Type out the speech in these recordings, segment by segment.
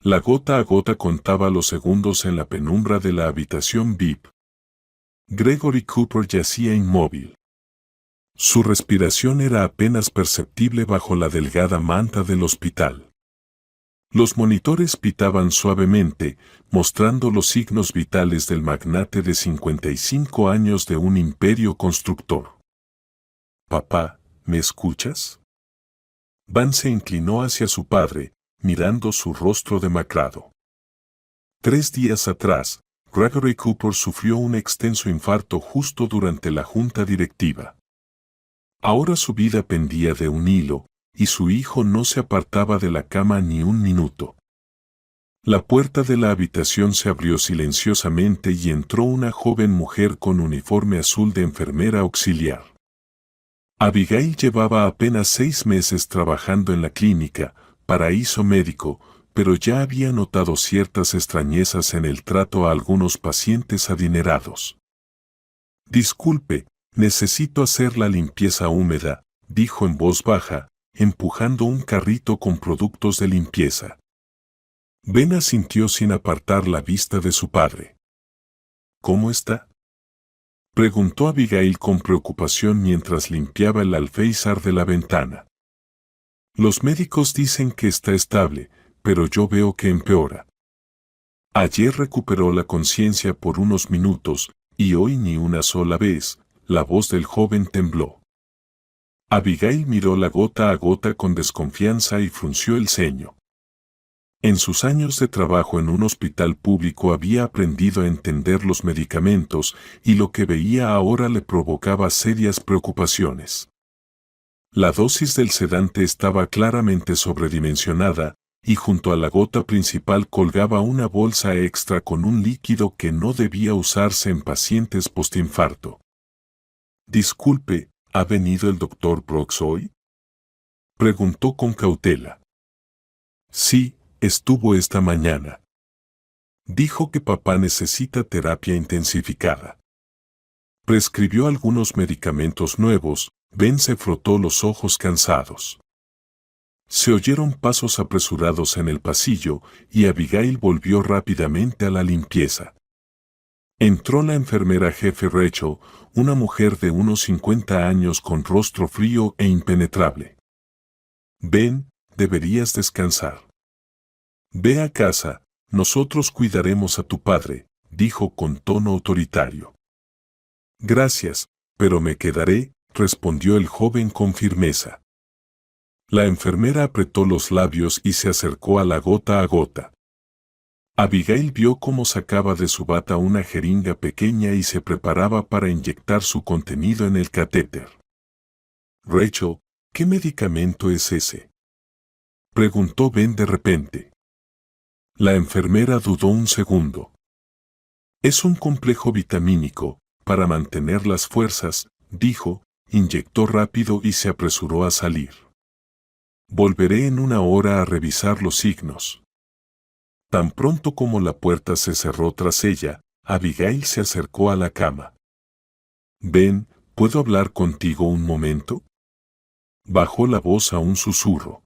La gota a gota contaba los segundos en la penumbra de la habitación VIP. Gregory Cooper yacía inmóvil. Su respiración era apenas perceptible bajo la delgada manta del hospital. Los monitores pitaban suavemente, mostrando los signos vitales del magnate de 55 años de un imperio constructor. «Papá, ¿me escuchas?». Van se inclinó hacia su padre, mirando su rostro demacrado. 3 días atrás, Gregory Cooper sufrió un extenso infarto justo durante la junta directiva. Ahora su vida pendía de un hilo, y su hijo no se apartaba de la cama ni un minuto. La puerta de la habitación se abrió silenciosamente y entró una joven mujer con uniforme azul de enfermera auxiliar. Abigail llevaba apenas 6 meses trabajando en la clínica, paraíso médico, pero ya había notado ciertas extrañezas en el trato a algunos pacientes adinerados. «Disculpe, necesito hacer la limpieza húmeda», dijo en voz baja, empujando un carrito con productos de limpieza. Ben asintió sin apartar la vista de su padre. «¿Cómo está?», preguntó Abigail con preocupación mientras limpiaba el alféizar de la ventana. «Los médicos dicen que está estable, pero yo veo que empeora. Ayer recuperó la conciencia por unos minutos, y hoy ni una sola vez». La voz del joven tembló. Abigail miró la gota a gota con desconfianza y frunció el ceño. En sus años de trabajo en un hospital público había aprendido a entender los medicamentos, y lo que veía ahora le provocaba serias preocupaciones. La dosis del sedante estaba claramente sobredimensionada, y junto a la gota principal colgaba una bolsa extra con un líquido que no debía usarse en pacientes postinfarto. «Disculpe, ¿ha venido el Dr. Brooks hoy?», preguntó con cautela. «Sí, estuvo esta mañana. Dijo que papá necesita terapia intensificada. Prescribió algunos medicamentos nuevos». Ben se frotó los ojos cansados. Se oyeron pasos apresurados en el pasillo y Abigail volvió rápidamente a la limpieza. Entró la enfermera jefe Rachel, una mujer de unos 50 años con rostro frío e impenetrable. «Ben, deberías descansar. Ve a casa, nosotros cuidaremos a tu padre», dijo con tono autoritario. «Gracias, pero me quedaré», respondió el joven con firmeza. La enfermera apretó los labios y se acercó a la gota a gota. Abigail vio cómo sacaba de su bata una jeringa pequeña y se preparaba para inyectar su contenido en el catéter. «Rachel, ¿qué medicamento es ese?», preguntó Ben de repente. La enfermera dudó un segundo. «Es un complejo vitamínico, para mantener las fuerzas», dijo, inyectó rápido y se apresuró a salir. «Volveré en una hora a revisar los signos». Tan pronto como la puerta se cerró tras ella, Abigail se acercó a la cama. «Ben, ¿puedo hablar contigo un momento?». Bajó la voz a un susurro.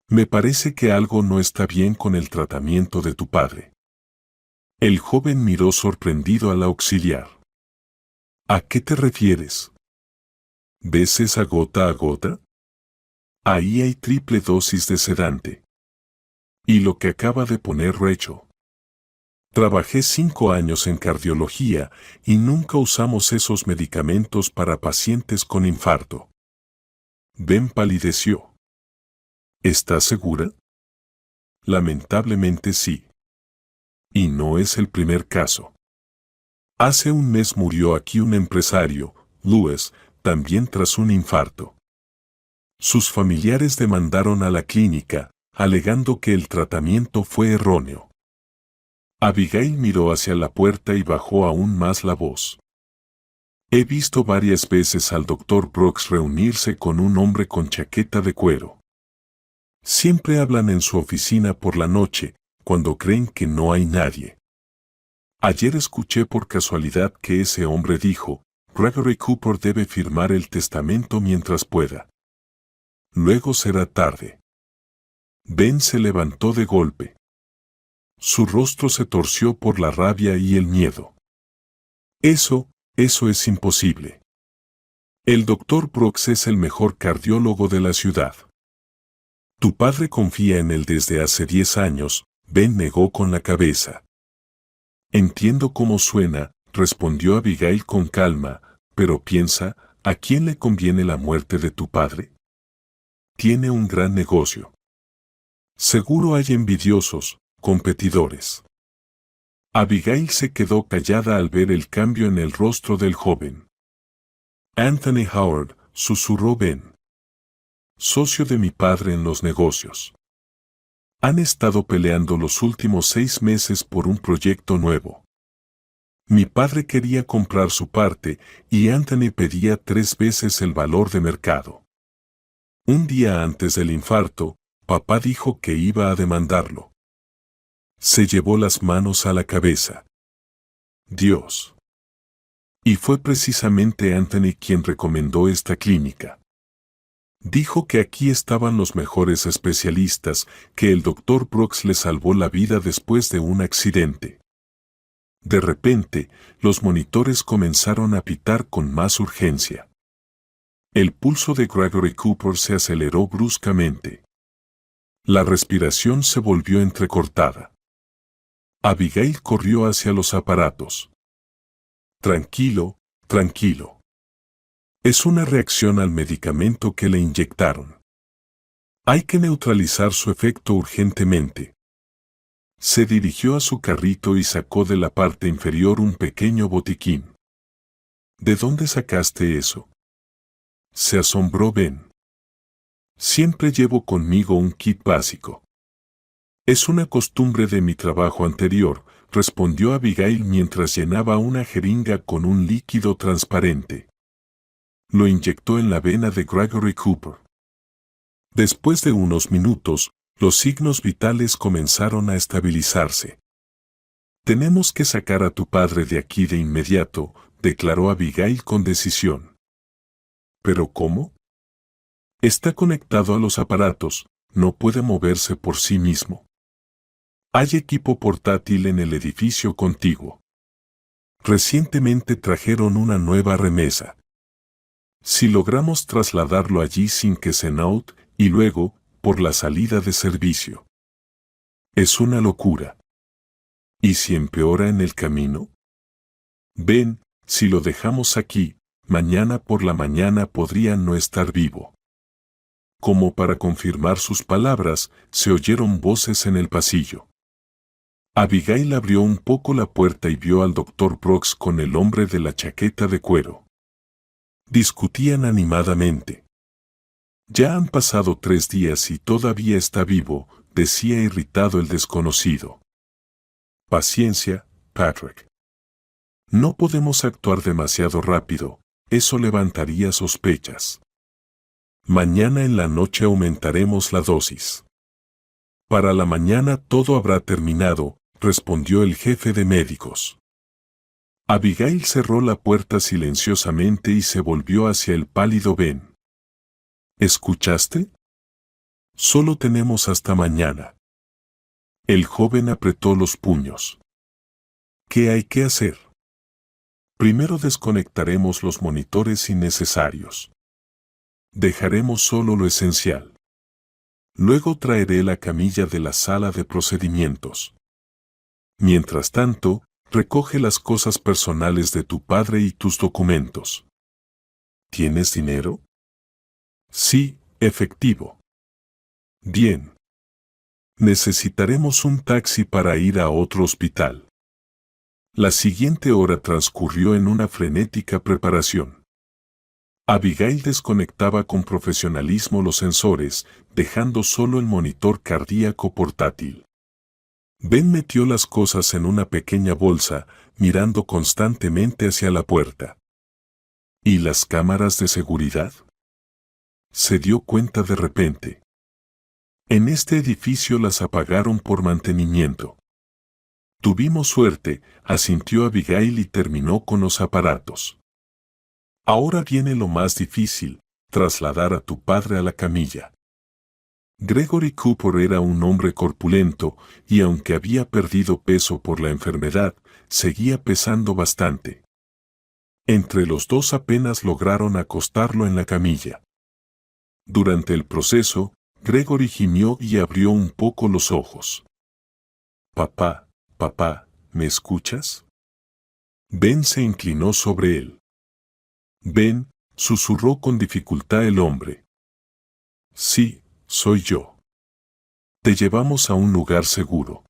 «Me parece que algo no está bien con el tratamiento de tu padre». El joven miró sorprendido a la auxiliar. «¿A qué te refieres? ¿Ves esa gota a gota? Ahí hay triple dosis de sedante. Y lo que acaba de poner Rachel. Trabajé 5 años en cardiología y nunca usamos esos medicamentos para pacientes con infarto». Ben palideció. «¿Estás segura?». «Lamentablemente sí. Y no es el primer caso. Hace un mes murió aquí un empresario, Lewis, también tras un infarto. Sus familiares demandaron a la clínica, alegando que el tratamiento fue erróneo». Abigail miró hacia la puerta y bajó aún más la voz. «He visto varias veces al Dr. Brooks reunirse con un hombre con chaqueta de cuero. Siempre hablan en su oficina por la noche, cuando creen que no hay nadie. Ayer escuché por casualidad que ese hombre dijo, Gregory Cooper debe firmar el testamento mientras pueda. Luego será tarde». Ben se levantó de golpe. Su rostro se torció por la rabia y el miedo. Eso es imposible. El doctor Brooks es el mejor cardiólogo de la ciudad. Tu padre confía en él desde hace 10 años, Ben negó con la cabeza. Entiendo cómo suena, respondió Abigail con calma, pero piensa, ¿a quién le conviene la muerte de tu padre? Tiene un gran negocio. Seguro hay envidiosos, competidores. Abigail se quedó callada al ver el cambio en el rostro del joven. Anthony Howard, susurró Ben. Socio de mi padre en los negocios. Han estado peleando los últimos 6 meses por un proyecto nuevo. Mi padre quería comprar su parte y Anthony pedía 3 veces el valor de mercado. Un día antes del infarto, papá dijo que iba a demandarlo. Se llevó las manos a la cabeza. Dios. Y fue precisamente Anthony quien recomendó esta clínica. Dijo que aquí estaban los mejores especialistas, que el doctor Brooks le salvó la vida después de un accidente. De repente, los monitores comenzaron a pitar con más urgencia. El pulso de Gregory Cooper se aceleró bruscamente. La respiración se volvió entrecortada. Abigail corrió hacia los aparatos. Tranquilo, tranquilo. Es una reacción al medicamento que le inyectaron. Hay que neutralizar su efecto urgentemente. Se dirigió a su carrito y sacó de la parte inferior un pequeño botiquín. ¿De dónde sacaste eso? Se asombró Ben. Siempre llevo conmigo un kit básico. Es una costumbre de mi trabajo anterior, respondió Abigail mientras llenaba una jeringa con un líquido transparente. Lo inyectó en la vena de Gregory Cooper. Después de unos minutos, los signos vitales comenzaron a estabilizarse. Tenemos que sacar a tu padre de aquí de inmediato, declaró Abigail con decisión. ¿Pero cómo? Está conectado a los aparatos, no puede moverse por sí mismo. Hay equipo portátil en el edificio contiguo. Recientemente trajeron una nueva remesa. Si logramos trasladarlo allí sin que se note, y luego, por la salida de servicio. Es una locura. ¿Y si empeora en el camino? Ben, si lo dejamos aquí, mañana por la mañana podría no estar vivo. Como para confirmar sus palabras, se oyeron voces en el pasillo. Abigail abrió un poco la puerta y vio al doctor Brooks con el hombre de la chaqueta de cuero. Discutían animadamente. Ya han pasado 3 días y todavía está vivo, decía irritado el desconocido. Paciencia, Patrick. No podemos actuar demasiado rápido, eso levantaría sospechas. Mañana en la noche aumentaremos la dosis. Para la mañana todo habrá terminado, respondió el jefe de médicos. Abigail cerró la puerta silenciosamente y se volvió hacia el pálido Ben. ¿Escuchaste? Solo tenemos hasta mañana. El joven apretó los puños. ¿Qué hay que hacer? Primero desconectaremos los monitores innecesarios. Dejaremos solo lo esencial. Luego traeré la camilla de la sala de procedimientos. Mientras tanto, recoge las cosas personales de tu padre y tus documentos. ¿Tienes dinero? Sí, efectivo. Bien. Necesitaremos un taxi para ir a otro hospital. La siguiente hora transcurrió en una frenética preparación. Abigail desconectaba con profesionalismo los sensores, dejando solo el monitor cardíaco portátil. Ben metió las cosas en una pequeña bolsa, mirando constantemente hacia la puerta. ¿Y las cámaras de seguridad? Se dio cuenta de repente. En este edificio las apagaron por mantenimiento. Tuvimos suerte, asintió Abigail y terminó con los aparatos. Ahora viene lo más difícil, trasladar a tu padre a la camilla. Gregory Cooper era un hombre corpulento y aunque había perdido peso por la enfermedad, seguía pesando bastante. Entre los dos apenas lograron acostarlo en la camilla. Durante el proceso, Gregory gimió y abrió un poco los ojos. Papá, papá, ¿me escuchas? Ben se inclinó sobre él. Ben, susurró con dificultad el hombre. Sí, soy yo. Te llevamos a un lugar seguro.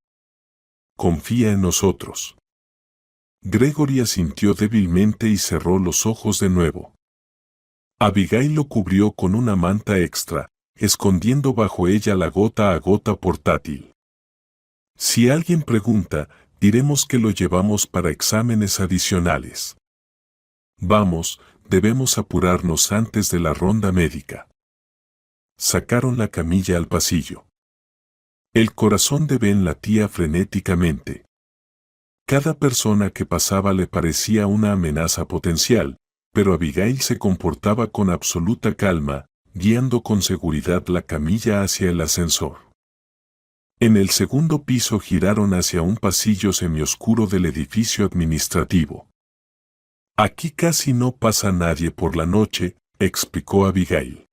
Confía en nosotros. Gregory asintió débilmente y cerró los ojos de nuevo. Abigail lo cubrió con una manta extra, escondiendo bajo ella la gota a gota portátil. Si alguien pregunta, diremos que lo llevamos para exámenes adicionales. Vamos, debemos apurarnos antes de la ronda médica. Sacaron la camilla al pasillo. El corazón de Ben latía frenéticamente. Cada persona que pasaba le parecía una amenaza potencial, pero Abigail se comportaba con absoluta calma, guiando con seguridad la camilla hacia el ascensor. En el segundo piso giraron hacia un pasillo semioscuro del edificio administrativo. Aquí casi no pasa nadie por la noche, explicó Abigail.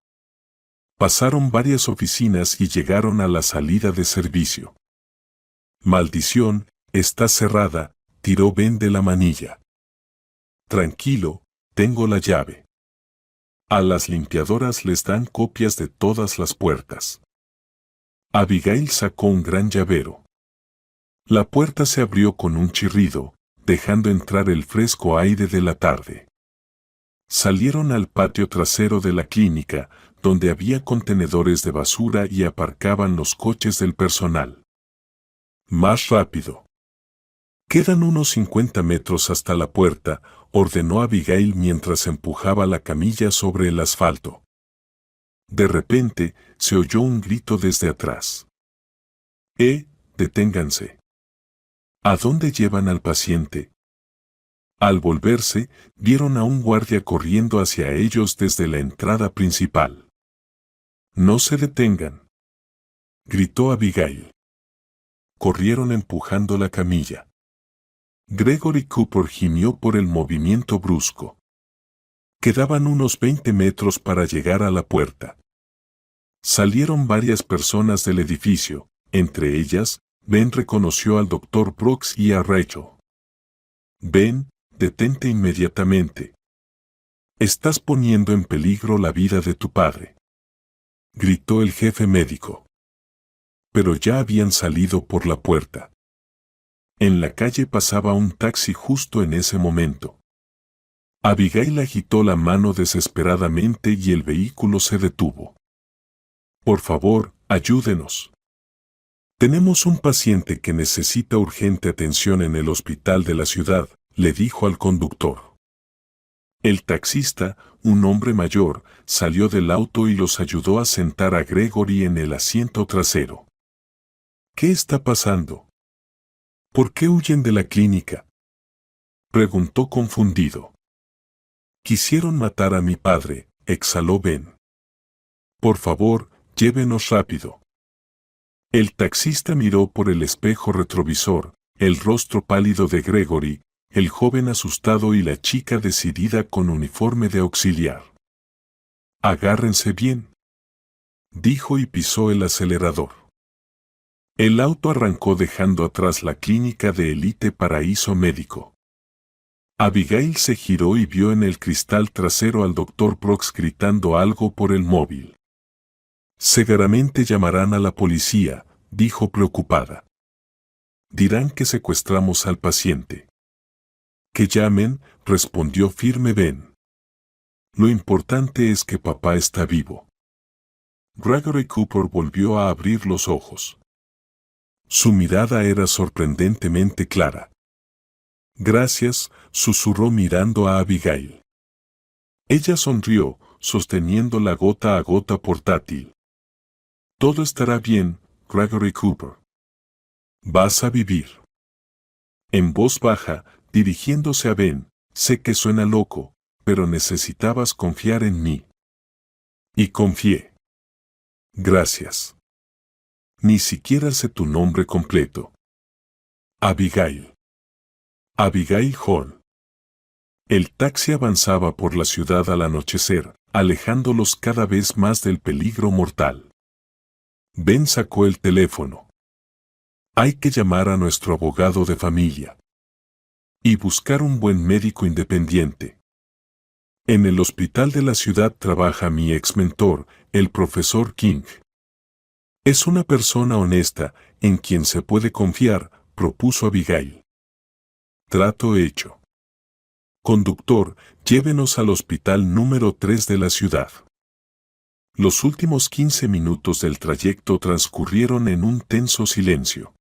Pasaron varias oficinas y llegaron a la salida de servicio. Maldición, está cerrada, tiró Ben de la manilla. Tranquilo, tengo la llave. A las limpiadoras les dan copias de todas las puertas. Abigail sacó un gran llavero. La puerta se abrió con un chirrido, dejando entrar el fresco aire de la tarde. Salieron al patio trasero de la clínica, donde había contenedores de basura y aparcaban los coches del personal. Más rápido. Quedan unos 50 metros hasta la puerta, ordenó Abigail mientras empujaba la camilla sobre el asfalto. De repente, se oyó un grito desde atrás. Deténganse. ¿A dónde llevan al paciente? Al volverse, vieron a un guardia corriendo hacia ellos desde la entrada principal. No se detengan, gritó Abigail. Corrieron empujando la camilla. Gregory Cooper gimió por el movimiento brusco. Quedaban unos 20 metros para llegar a la puerta. Salieron varias personas del edificio, entre ellas, Ben reconoció al Dr. Brooks y a Rachel. Ben, detente inmediatamente. Estás poniendo en peligro la vida de tu padre, gritó el jefe médico. Pero ya habían salido por la puerta. En la calle pasaba un taxi justo en ese momento. Abigail agitó la mano desesperadamente y el vehículo se detuvo. Por favor, ayúdenos. Tenemos un paciente que necesita urgente atención en el hospital de la ciudad, le dijo al conductor. El taxista, un hombre mayor, salió del auto y los ayudó a sentar a Gregory en el asiento trasero. ¿Qué está pasando? ¿Por qué huyen de la clínica? Preguntó confundido. Quisieron matar a mi padre, exhaló Ben. Por favor, llévenos rápido. El taxista miró por el espejo retrovisor, el rostro pálido de Gregory, el joven asustado y la chica decidida con uniforme de auxiliar. Agárrense bien, dijo y pisó el acelerador. El auto arrancó dejando atrás la clínica de Elite Paraíso Médico. Abigail se giró y vio en el cristal trasero al Dr. Brooks gritando algo por el móvil. Seguramente llamarán a la policía, dijo preocupada. Dirán que secuestramos al paciente. Que llamen, respondió firme Ben. Lo importante es que papá está vivo. Gregory Cooper volvió a abrir los ojos. Su mirada era sorprendentemente clara. Gracias, susurró mirando a Abigail. Ella sonrió, sosteniendo la gota a gota portátil. Todo estará bien, Gregory Cooper. Vas a vivir. En voz baja, dirigiéndose a Ben, sé que suena loco, pero necesitabas confiar en mí. Y confié. Gracias. Ni siquiera sé tu nombre completo. Abigail. Abigail Hall. El taxi avanzaba por la ciudad al anochecer, alejándolos cada vez más del peligro mortal. Ben sacó el teléfono. Hay que llamar a nuestro abogado de familia. Y buscar un buen médico independiente. En el hospital de la ciudad trabaja mi ex mentor, el profesor King. Es una persona honesta, en quien se puede confiar, propuso Abigail. Trato hecho. Conductor, llévenos al hospital número 3 de la ciudad. Los últimos 15 minutos del trayecto transcurrieron en un tenso silencio.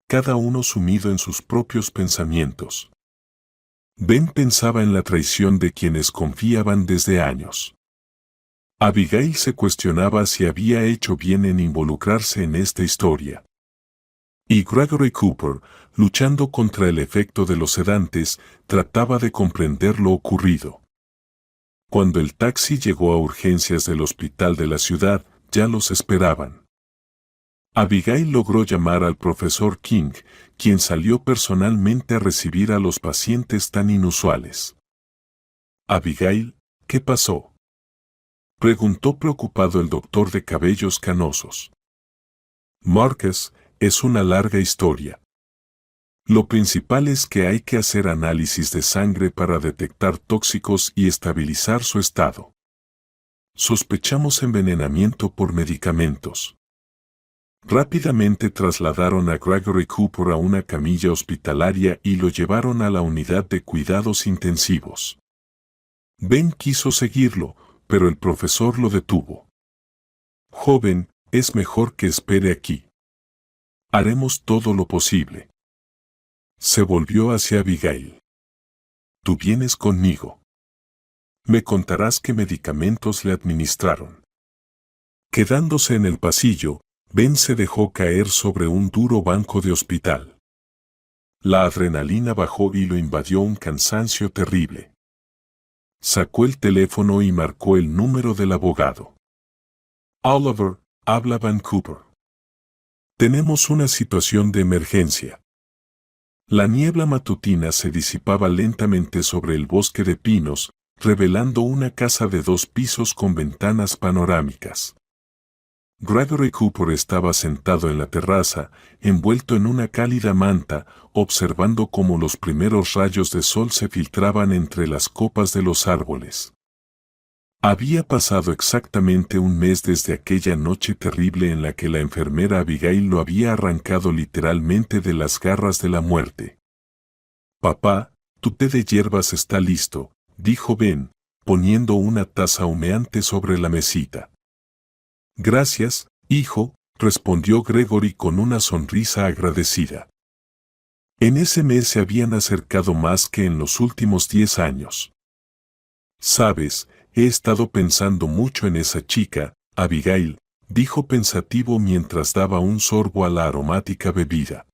Cada uno sumido en sus propios pensamientos. Ben pensaba en la traición de quienes confiaban desde años. Abigail se cuestionaba si había hecho bien en involucrarse en esta historia. Y Gregory Cooper, luchando contra el efecto de los sedantes, trataba de comprender lo ocurrido. Cuando el taxi llegó a urgencias del hospital de la ciudad, ya los esperaban. Abigail logró llamar al profesor King, quien salió personalmente a recibir a los pacientes tan inusuales. Abigail, ¿qué pasó?, preguntó preocupado el doctor de cabellos canosos. Marcus, es una larga historia. Lo principal es que hay que hacer análisis de sangre para detectar tóxicos y estabilizar su estado. Sospechamos envenenamiento por medicamentos. Rápidamente trasladaron a Gregory Cooper a una camilla hospitalaria y lo llevaron a la unidad de cuidados intensivos. Ben quiso seguirlo, pero el profesor lo detuvo. Joven, es mejor que espere aquí. Haremos todo lo posible. Se volvió hacia Abigail. Tú vienes conmigo. Me contarás qué medicamentos le administraron. Quedándose en el pasillo, Ben se dejó caer sobre un duro banco de hospital. La adrenalina bajó y lo invadió un cansancio terrible. Sacó el teléfono y marcó el número del abogado. Oliver, habla Van Cooper. Tenemos una situación de emergencia. La niebla matutina se disipaba lentamente sobre el bosque de pinos, revelando una casa de 2 pisos con ventanas panorámicas. Gregory Cooper estaba sentado en la terraza, envuelto en una cálida manta, observando cómo los primeros rayos de sol se filtraban entre las copas de los árboles. Había pasado exactamente un mes desde aquella noche terrible en la que la enfermera Abigail lo había arrancado literalmente de las garras de la muerte. Papá, tu té de hierbas está listo, dijo Ben, poniendo una taza humeante sobre la mesita. Gracias, hijo, respondió Gregory con una sonrisa agradecida. En ese mes se habían acercado más que en los últimos 10 años. Sabes, he estado pensando mucho en esa chica, Abigail, dijo pensativo mientras daba un sorbo a la aromática bebida.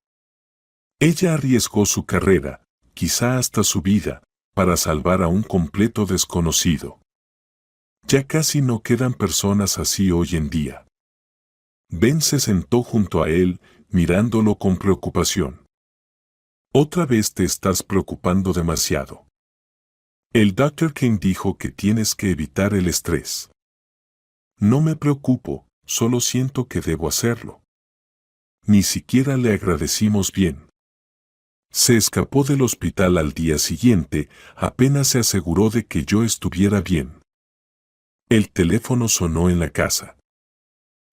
Ella arriesgó su carrera, quizá hasta su vida, para salvar a un completo desconocido. Ya casi no quedan personas así hoy en día. Ben se sentó junto a él, mirándolo con preocupación. Otra vez te estás preocupando demasiado. El Dr. King dijo que tienes que evitar el estrés. No me preocupo, solo siento que debo hacerlo. Ni siquiera le agradecimos bien. Se escapó del hospital al día siguiente, apenas se aseguró de que yo estuviera bien. El teléfono sonó en la casa.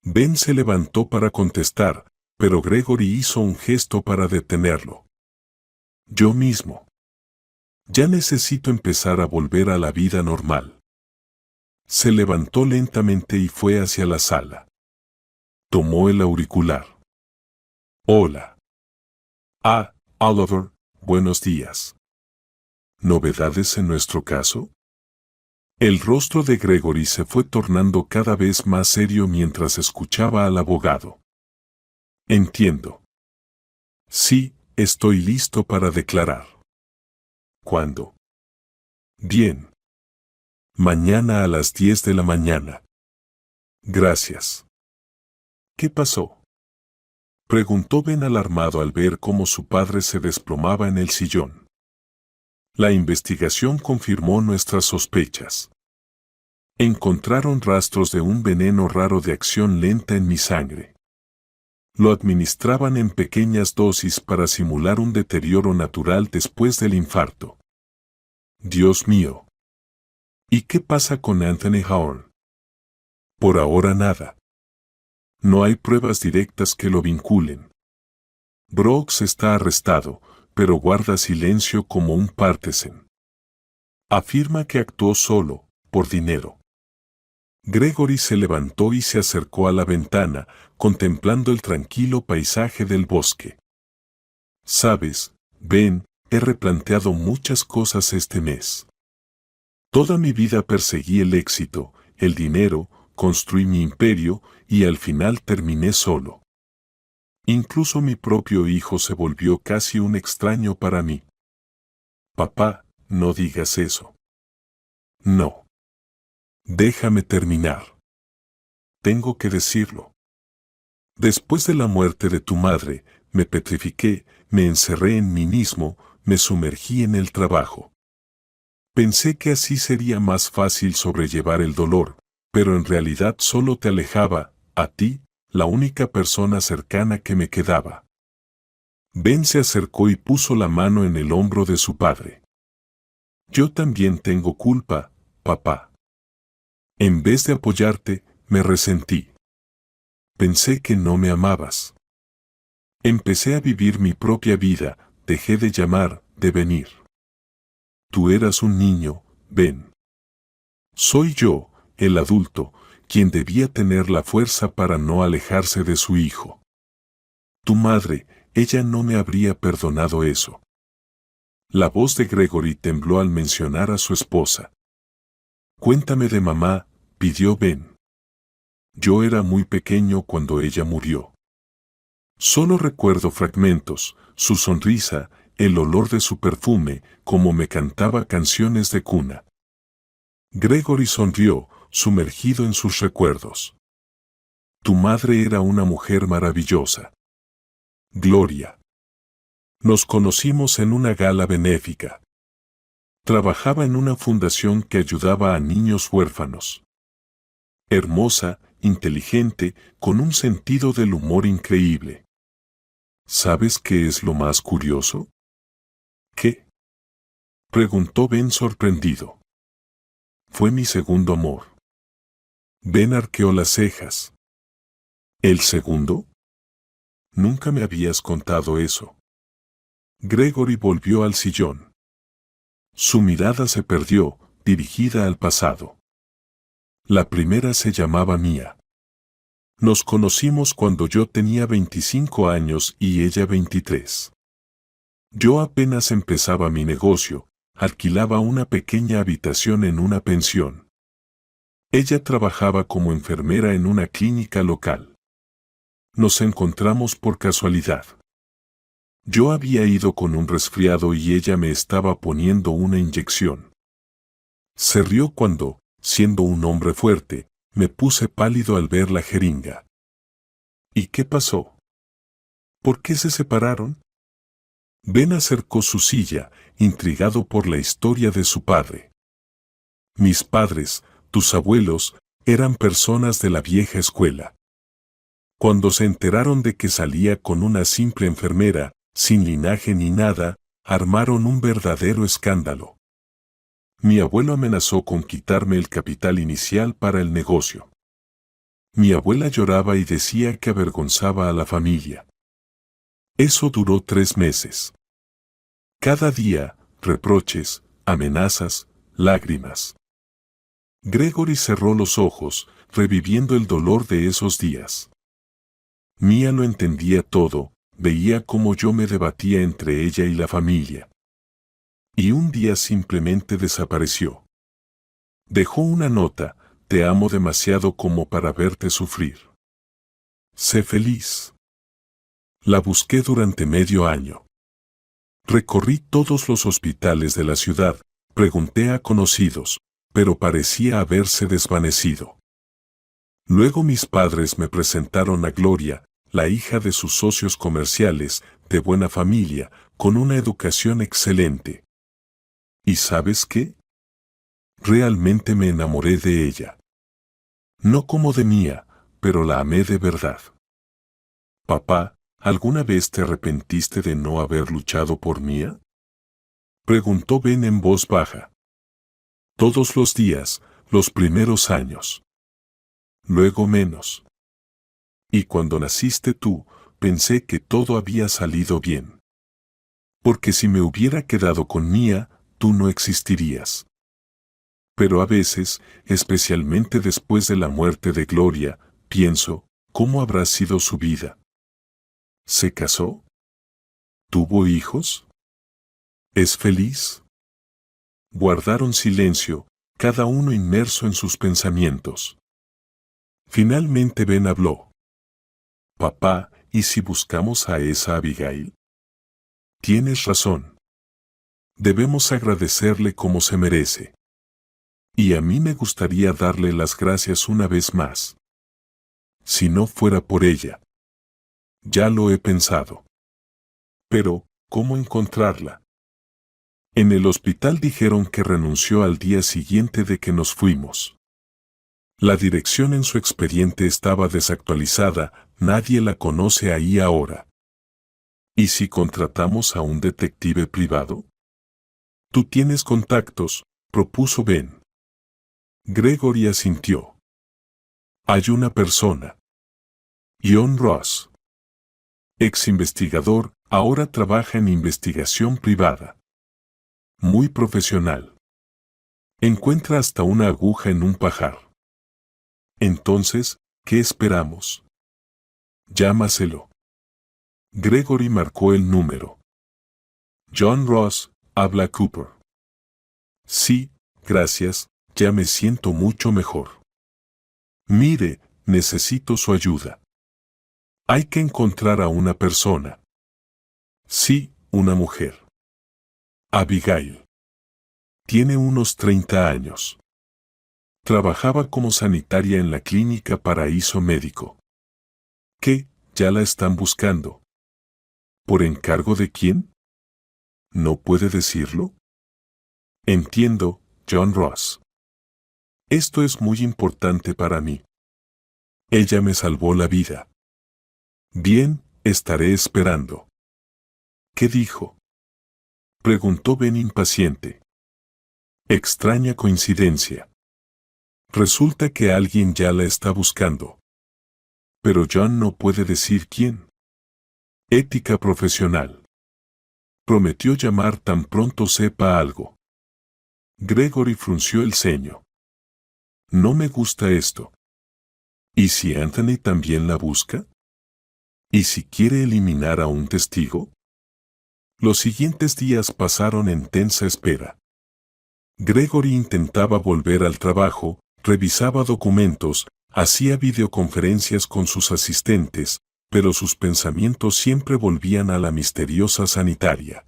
Ben se levantó para contestar, pero Gregory hizo un gesto para detenerlo. Yo mismo. Ya necesito empezar a volver a la vida normal. Se levantó lentamente y fue hacia la sala. Tomó el auricular. Hola. Ah, Oliver, buenos días. ¿Novedades en nuestro caso? El rostro de Gregory se fue tornando cada vez más serio mientras escuchaba al abogado. Entiendo. Sí, estoy listo para declarar. ¿Cuándo? Bien. Mañana a las 10 de la mañana. Gracias. ¿Qué pasó? Preguntó Ben alarmado al ver cómo su padre se desplomaba en el sillón. La investigación confirmó nuestras sospechas. Encontraron rastros de un veneno raro de acción lenta en mi sangre. Lo administraban en pequeñas dosis para simular un deterioro natural después del infarto. Dios mío. ¿Y qué pasa con Anthony Horn? Por ahora nada. No hay pruebas directas que lo vinculen. Brooks está arrestado, pero guarda silencio como un partisan. Afirma que actuó solo, por dinero. Gregory se levantó y se acercó a la ventana, contemplando el tranquilo paisaje del bosque. Sabes, Ben, he replanteado muchas cosas este mes. Toda mi vida perseguí el éxito, el dinero, construí mi imperio y al final terminé solo. Incluso mi propio hijo se volvió casi un extraño para mí. Papá, no digas eso. No. Déjame terminar. Tengo que decirlo. Después de la muerte de tu madre, me petrifiqué, me encerré en mí mismo, me sumergí en el trabajo. Pensé que así sería más fácil sobrellevar el dolor, pero en realidad solo te alejaba, a ti, la única persona cercana que me quedaba. Ben se acercó y puso la mano en el hombro de su padre. Yo también tengo culpa, papá. En vez de apoyarte, me resentí. Pensé que no me amabas. Empecé a vivir mi propia vida, dejé de llamar, de venir. Tú eras un niño, Ben. Soy yo, el adulto, quien debía tener la fuerza para no alejarse de su hijo. Tu madre, ella no me habría perdonado eso. La voz de Gregory tembló al mencionar a su esposa. Cuéntame de mamá, pidió Ben. Yo era muy pequeño cuando ella murió. Solo recuerdo fragmentos, su sonrisa, el olor de su perfume, como me cantaba canciones de cuna. Gregory sonrió, sumergido en sus recuerdos. Tu madre era una mujer maravillosa. Gloria. Nos conocimos en una gala benéfica. Trabajaba en una fundación que ayudaba a niños huérfanos. Hermosa, inteligente, con un sentido del humor increíble. ¿Sabes qué es lo más curioso? ¿Qué? Preguntó Ben sorprendido. Fue mi segundo amor. Ben arqueó las cejas. ¿El segundo? Nunca me habías contado eso. Gregory volvió al sillón. Su mirada se perdió, dirigida al pasado. La primera se llamaba Mía. Nos conocimos cuando yo tenía 25 años y ella 23. Yo apenas empezaba mi negocio, alquilaba una pequeña habitación en una pensión. Ella trabajaba como enfermera en una clínica local. Nos encontramos por casualidad. Yo había ido con un resfriado y ella me estaba poniendo una inyección. Se rió cuando, siendo un hombre fuerte, me puse pálido al ver la jeringa. ¿Y qué pasó? ¿Por qué se separaron? Ben acercó su silla, intrigado por la historia de su padre. Mis padres, tus abuelos, eran personas de la vieja escuela. Cuando se enteraron de que salía con una simple enfermera, sin linaje ni nada, armaron un verdadero escándalo. Mi abuelo amenazó con quitarme el capital inicial para el negocio. Mi abuela lloraba y decía que avergonzaba a la familia. Eso duró 3 meses. Cada día, reproches, amenazas, lágrimas. Gregory cerró los ojos, reviviendo el dolor de esos días. Mía lo entendía todo, veía cómo yo me debatía entre ella y la familia. Y un día simplemente desapareció. Dejó una nota: te amo demasiado como para verte sufrir. Sé feliz. La busqué durante medio año. Recorrí todos los hospitales de la ciudad, pregunté a conocidos, pero parecía haberse desvanecido. Luego mis padres me presentaron a Gloria, la hija de sus socios comerciales, de buena familia, con una educación excelente. ¿Y sabes qué? Realmente me enamoré de ella. No como de Mia, pero la amé de verdad. Papá, ¿alguna vez te arrepentiste de no haber luchado por Mia? Preguntó Ben en voz baja. Todos los días, los primeros años. Luego menos. Y cuando naciste tú, pensé que todo había salido bien. Porque si me hubiera quedado con Mia, tú no existirías. Pero a veces, especialmente después de la muerte de Gloria, pienso, ¿cómo habrá sido su vida? ¿Se casó? ¿Tuvo hijos? ¿Es feliz? Guardaron silencio, cada uno inmerso en sus pensamientos. Finalmente Ben habló. Papá, ¿y si buscamos a esa Abigail? Tienes razón. Debemos agradecerle como se merece. Y a mí me gustaría darle las gracias una vez más. Si no fuera por ella. Ya lo he pensado. Pero, ¿cómo encontrarla? En el hospital dijeron que renunció al día siguiente de que nos fuimos. La dirección en su expediente estaba desactualizada, nadie la conoce ahí ahora. ¿Y si contratamos a un detective privado? Tú tienes contactos, propuso Ben. Gregory asintió. Hay una persona. John Ross. Ex investigador, ahora trabaja en investigación privada. Muy profesional. Encuentra hasta una aguja en un pajar. Entonces, ¿qué esperamos? Llámaselo. Gregory marcó el número. John Ross, habla Cooper. Sí, gracias, ya me siento mucho mejor. Mire, necesito su ayuda. Hay que encontrar a una persona. Sí, una mujer. Abigail. Tiene unos 30 años. Trabajaba como sanitaria en la clínica Paraíso Médico. ¿Qué? ¿Ya la están buscando? ¿Por encargo de quién? ¿No puede decirlo? Entiendo, John Ross. Esto es muy importante para mí. Ella me salvó la vida. Bien, estaré esperando. ¿Qué dijo? Preguntó Ben impaciente. Extraña coincidencia. Resulta que alguien ya la está buscando. Pero John no puede decir quién. Ética profesional. Prometió llamar tan pronto sepa algo. Gregory frunció el ceño. No me gusta esto. ¿Y si Anthony también la busca? ¿Y si quiere eliminar a un testigo? Los siguientes días pasaron en tensa espera. Gregory intentaba volver al trabajo, revisaba documentos, hacía videoconferencias con sus asistentes, pero sus pensamientos siempre volvían a la misteriosa sanitaria.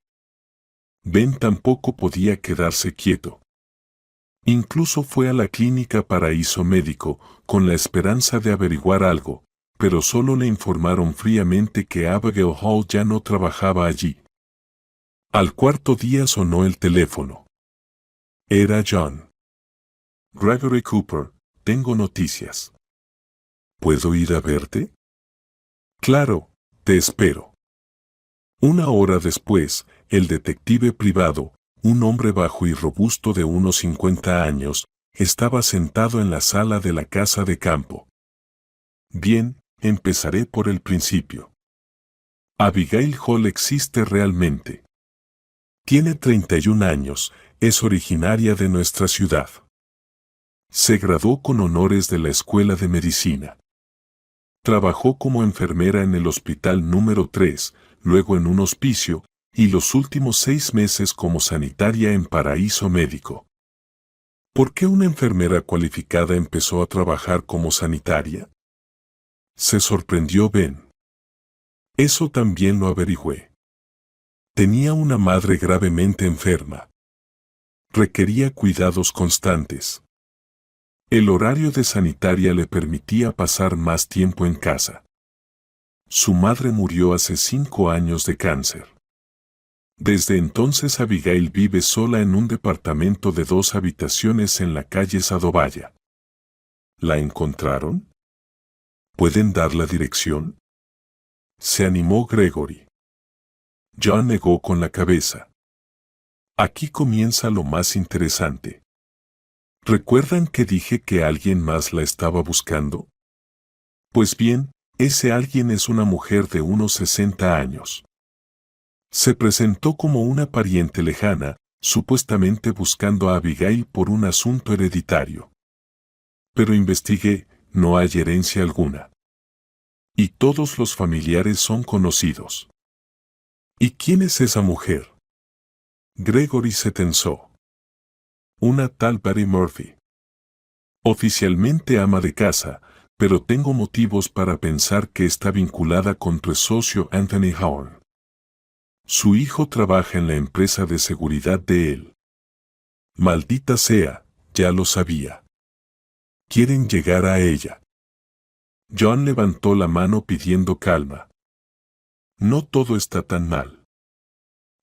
Ben tampoco podía quedarse quieto. Incluso fue a la clínica Paraíso Médico, con la esperanza de averiguar algo, pero solo le informaron fríamente que Abigail Hall ya no trabajaba allí. Al cuarto día sonó el teléfono. Era John. Gregory Cooper, tengo noticias. ¿Puedo ir a verte? Claro, te espero. Una hora después, el detective privado, un hombre bajo y robusto de unos 50 años, estaba sentado en la sala de la casa de campo. Bien, empezaré por el principio. Abigail Hall existe realmente. Tiene 31 años, es originaria de nuestra ciudad. Se graduó con honores de la Escuela de Medicina. Trabajó como enfermera en el hospital número 3, luego en un hospicio, y los últimos 6 meses como sanitaria en Paraíso Médico. ¿Por qué una enfermera cualificada empezó a trabajar como sanitaria? Se sorprendió Ben. Eso también lo averigüé. Tenía una madre gravemente enferma. Requería cuidados constantes. El horario de sanitaria le permitía pasar más tiempo en casa. Su madre murió hace 5 años de cáncer. Desde entonces Abigail vive sola en un departamento de 2 habitaciones en la calle Sadovaya. ¿La encontraron? ¿Pueden dar la dirección? Se animó Gregory. John negó con la cabeza. Aquí comienza lo más interesante. ¿Recuerdan que dije que alguien más la estaba buscando? Pues bien, ese alguien es una mujer de unos 60 años. Se presentó como una pariente lejana, supuestamente buscando a Abigail por un asunto hereditario. Pero investigué, no hay herencia alguna. Y todos los familiares son conocidos. ¿Y quién es esa mujer? Gregory se tensó. Una tal Betty Murphy. Oficialmente ama de casa, pero tengo motivos para pensar que está vinculada con tu socio Anthony Horn. Su hijo trabaja en la empresa de seguridad de él. Maldita sea, ya lo sabía. Quieren llegar a ella. John levantó la mano pidiendo calma. No todo está tan mal.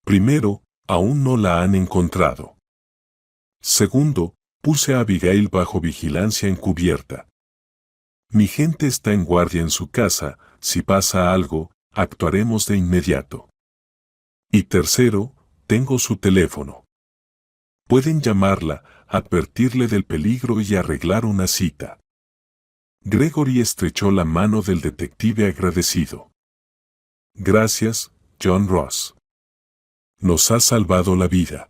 Primero, aún no la han encontrado. Segundo, puse a Abigail bajo vigilancia encubierta. Mi gente está en guardia en su casa, si pasa algo, actuaremos de inmediato. Y tercero, tengo su teléfono. Pueden llamarla, advertirle del peligro y arreglar una cita. Gregory estrechó la mano del detective agradecido. Gracias, John Ross. Nos has salvado la vida.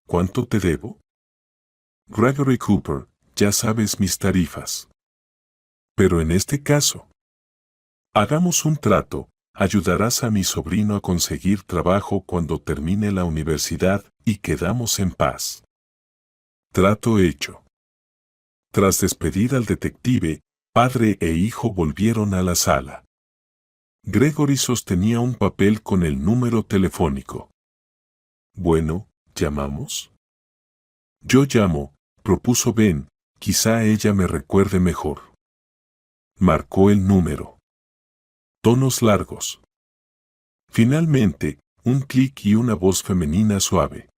¿Cuánto te debo? Gregory Cooper, ya sabes mis tarifas. Pero en este caso, hagamos un trato, ayudarás a mi sobrino a conseguir trabajo cuando termine la universidad y quedamos en paz. Trato hecho. Tras despedir al detective, padre e hijo volvieron a la sala. Gregory sostenía un papel con el número telefónico. Bueno, ¿llamamos? Yo llamo, propuso Ben, quizá ella me recuerde mejor. Marcó el número. Tonos largos. Finalmente, un clic y una voz femenina suave.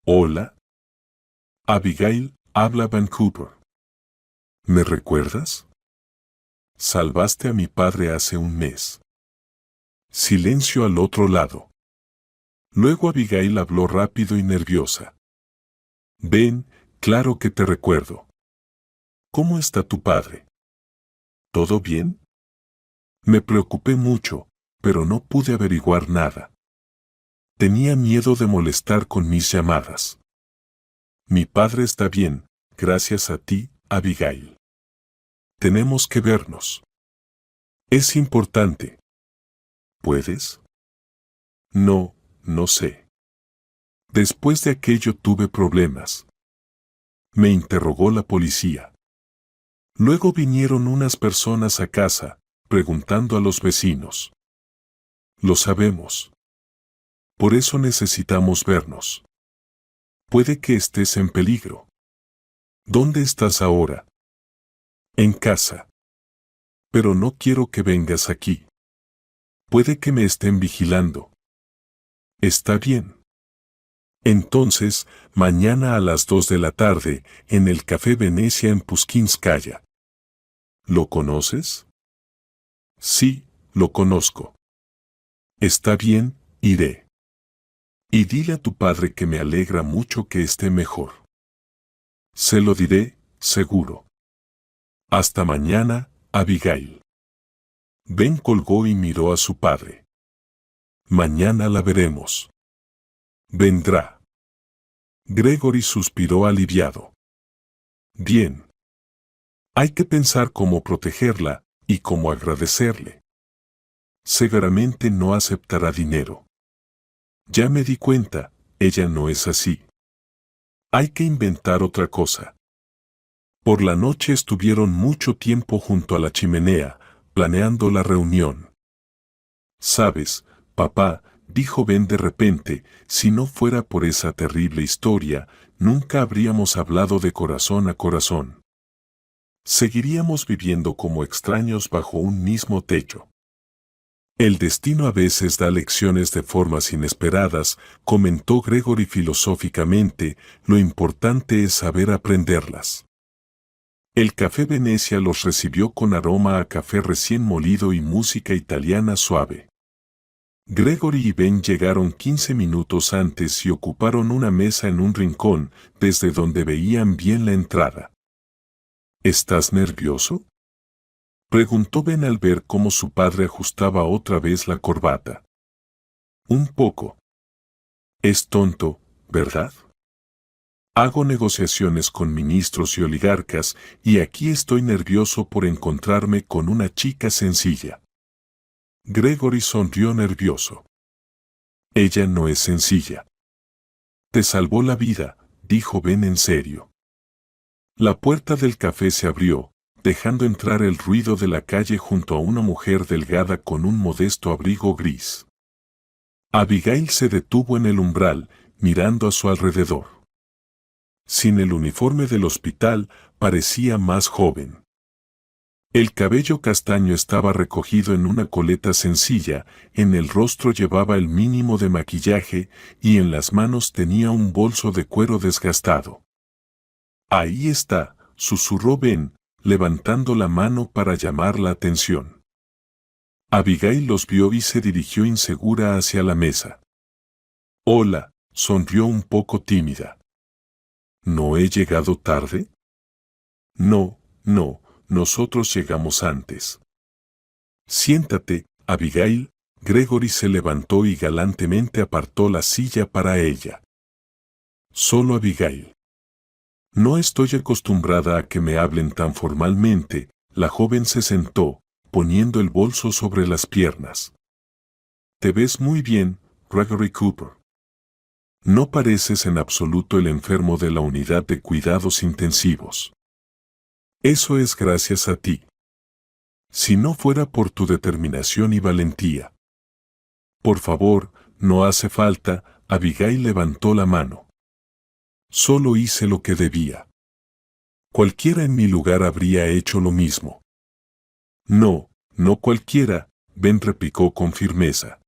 Hola. Abigail, habla Vancouver. ¿Me recuerdas? Salvaste a mi padre hace un mes. Silencio al otro lado. Luego Abigail habló rápido y nerviosa. Ben, claro que te recuerdo. ¿Cómo está tu padre? ¿Todo bien? Me preocupé mucho, pero no pude averiguar nada. Tenía miedo de molestar con mis llamadas. Mi padre está bien, gracias a ti, Abigail. Tenemos que vernos. Es importante. ¿Puedes? No, no sé. Después de aquello tuve problemas. Me interrogó la policía. Luego vinieron unas personas a casa, preguntando a los vecinos. Lo sabemos. Por eso necesitamos vernos. Puede que estés en peligro. ¿Dónde estás ahora? En casa. Pero no quiero que vengas aquí. Puede que me estén vigilando. Está bien. Entonces, mañana a las 2 de la tarde, en el Café Venecia en Pushkinskaya. ¿Lo conoces? Sí, lo conozco. Está bien, iré. Y dile a tu padre que me alegra mucho que esté mejor. Se lo diré, seguro. Hasta mañana, Abigail. Ben colgó y miró a su padre. Mañana la veremos. Vendrá. Gregory suspiró aliviado. Bien. Hay que pensar cómo protegerla y cómo agradecerle. Seguramente no aceptará dinero. Ya me di cuenta, ella no es así. Hay que inventar otra cosa. Por la noche estuvieron mucho tiempo junto a la chimenea, planeando la reunión. Sabes, papá, dijo Ben de repente, si no fuera por esa terrible historia, nunca habríamos hablado de corazón a corazón. Seguiríamos viviendo como extraños bajo un mismo techo. El destino a veces da lecciones de formas inesperadas, comentó Gregory filosóficamente, lo importante es saber aprenderlas. El Café Venecia los recibió con aroma a café recién molido y música italiana suave. Gregory y Ben llegaron 15 minutos antes y ocuparon una mesa en un rincón, desde donde veían bien la entrada. ¿Estás nervioso?, preguntó Ben al ver cómo su padre ajustaba otra vez la corbata. Un poco. Es tonto, ¿verdad? Hago negociaciones con ministros y oligarcas y aquí estoy nervioso por encontrarme con una chica sencilla. Gregory sonrió nervioso. Ella no es sencilla. Te salvó la vida, dijo Ben en serio. La puerta del café se abrió, dejando entrar el ruido de la calle junto a una mujer delgada con un modesto abrigo gris. Abigail se detuvo en el umbral, mirando a su alrededor. Sin el uniforme del hospital, parecía más joven. El cabello castaño estaba recogido en una coleta sencilla, en el rostro llevaba el mínimo de maquillaje y en las manos tenía un bolso de cuero desgastado. Ahí está, susurró Ben, levantando la mano para llamar la atención. Abigail los vio y se dirigió insegura hacia la mesa. Hola, sonrió un poco tímida. ¿No he llegado tarde? No, nosotros llegamos antes. Siéntate, Abigail. Gregory se levantó y galantemente apartó la silla para ella. Solo Abigail. No estoy acostumbrada a que me hablen tan formalmente. La joven se sentó, poniendo el bolso sobre las piernas. Te ves muy bien, Gregory Cooper. No pareces en absoluto el enfermo de la unidad de cuidados intensivos. Eso es gracias a ti. Si no fuera por tu determinación y valentía. Por favor, no hace falta, Abigail levantó la mano. Solo hice lo que debía. Cualquiera en mi lugar habría hecho lo mismo. No cualquiera, Ben replicó con firmeza.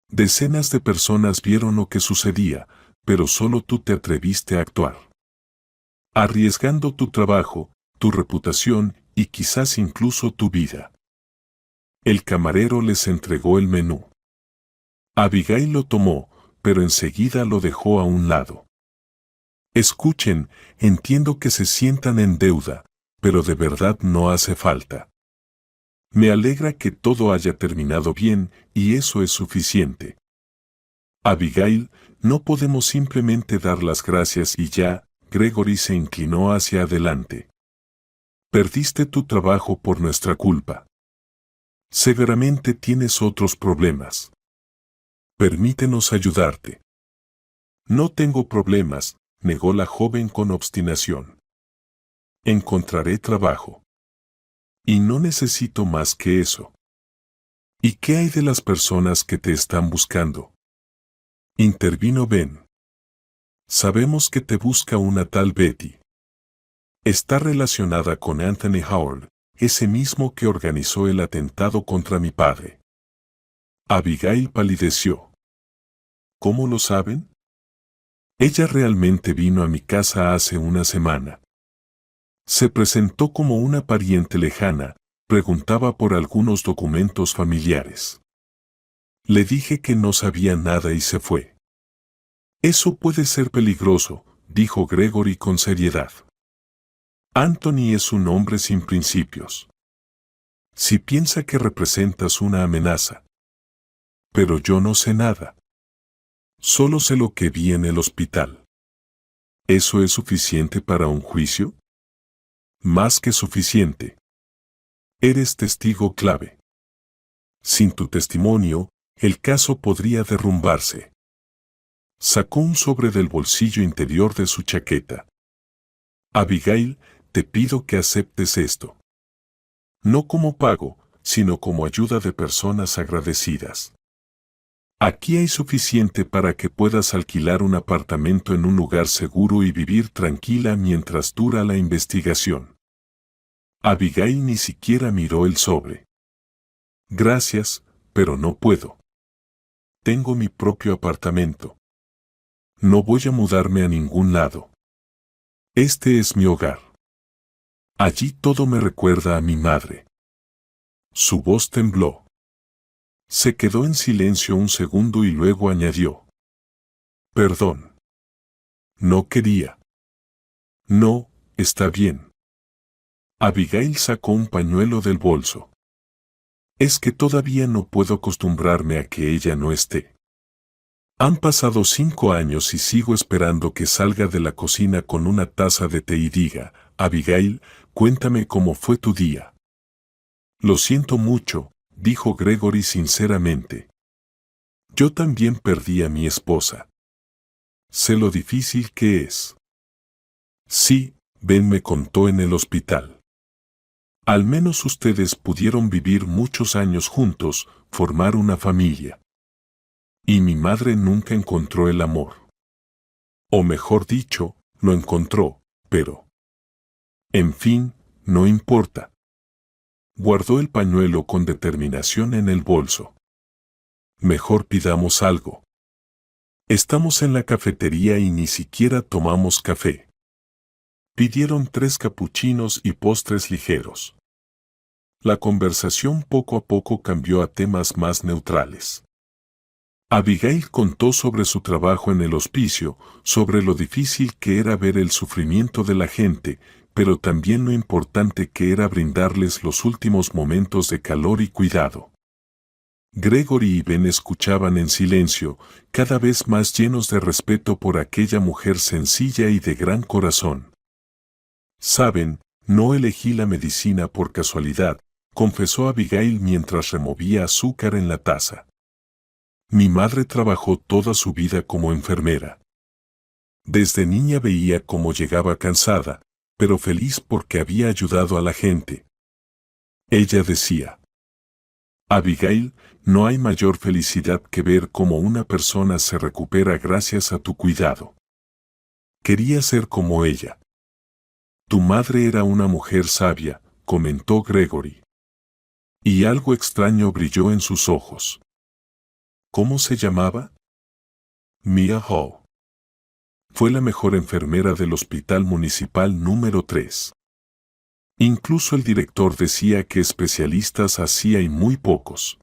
Decenas de personas vieron lo que sucedía, pero solo tú te atreviste a actuar. Arriesgando tu trabajo, tu reputación y quizás incluso tu vida. El camarero les entregó el menú. Abigail lo tomó, pero enseguida lo dejó a un lado. Escuchen, entiendo que se sientan en deuda, pero de verdad no hace falta. Me alegra que todo haya terminado bien, y eso es suficiente. Abigail, no podemos simplemente dar las gracias y ya. Gregory se inclinó hacia adelante. Perdiste tu trabajo por nuestra culpa. Seguramente tienes otros problemas. Permítenos ayudarte. No tengo problemas, negó la joven con obstinación. Encontraré trabajo. Y no necesito más que eso. ¿Y qué hay de las personas que te están buscando? Intervino Ben. Sabemos que te busca una tal Betty. Está relacionada con Anthony Howard, ese mismo que organizó el atentado contra mi padre. Abigail palideció. ¿Cómo lo saben? Ella realmente vino a mi casa hace una semana. Se presentó como una pariente lejana, preguntaba por algunos documentos familiares. Le dije que no sabía nada y se fue. Eso puede ser peligroso, dijo Gregory con seriedad. Anthony es un hombre sin principios. Si piensa que representas una amenaza. Pero yo no sé nada. Solo sé lo que vi en el hospital. ¿Eso es suficiente para un juicio? Más que suficiente. Eres testigo clave. Sin tu testimonio, el caso podría derrumbarse. Sacó un sobre del bolsillo interior de su chaqueta. Abigail, te pido que aceptes esto. No como pago, sino como ayuda de personas agradecidas. Aquí hay suficiente para que puedas alquilar un apartamento en un lugar seguro y vivir tranquila mientras dura la investigación. Abigail ni siquiera miró el sobre. Gracias, pero no puedo. Tengo mi propio apartamento. No voy a mudarme a ningún lado. Este es mi hogar. Allí todo me recuerda a mi madre. Su voz tembló. Se quedó en silencio un segundo y luego añadió: Perdón. No quería. No, está bien. Abigail sacó un pañuelo del bolso. Es que todavía no puedo acostumbrarme a que ella no esté. Han pasado 5 años y sigo esperando que salga de la cocina con una taza de té y diga: Abigail, cuéntame cómo fue tu día. Lo siento mucho, dijo Gregory sinceramente. Yo también perdí a mi esposa. Sé lo difícil que es. Sí, Ben me contó en el hospital. Al menos ustedes pudieron vivir muchos años juntos, formar una familia. Y mi madre nunca encontró el amor. O mejor dicho, lo encontró, pero... En fin, no importa. Guardó el pañuelo con determinación en el bolso. Mejor pidamos algo. Estamos en la cafetería y ni siquiera tomamos café. Pidieron 3 capuchinos y postres ligeros. La conversación poco a poco cambió a temas más neutrales. Abigail contó sobre su trabajo en el hospicio, sobre lo difícil que era ver el sufrimiento de la gente, pero también lo importante que era brindarles los últimos momentos de calor y cuidado. Gregory y Ben escuchaban en silencio, cada vez más llenos de respeto por aquella mujer sencilla y de gran corazón. Saben, no elegí la medicina por casualidad, confesó Abigail mientras removía azúcar en la taza. Mi madre trabajó toda su vida como enfermera. Desde niña veía cómo llegaba cansada, pero feliz porque había ayudado a la gente. Ella decía: Abigail, no hay mayor felicidad que ver cómo una persona se recupera gracias a tu cuidado. Quería ser como ella. Tu madre era una mujer sabia, comentó Gregory. Y algo extraño brilló en sus ojos. ¿Cómo se llamaba? Mia Hall. Fue la mejor enfermera del Hospital Municipal número 3. Incluso el director decía que especialistas hacía y muy pocos.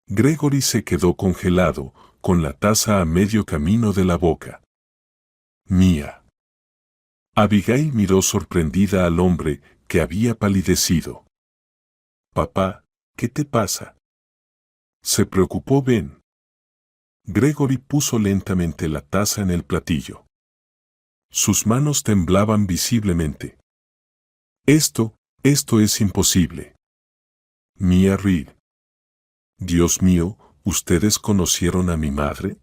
Gregory se quedó congelado, con la taza a medio camino de la boca. Mia. Abigail miró sorprendida al hombre, que había palidecido. Papá, ¿qué te pasa? Se preocupó Ben. Gregory puso lentamente la taza en el platillo. Sus manos temblaban visiblemente. Esto es imposible. Mia Reed. Dios mío, ¿ustedes conocieron a mi madre?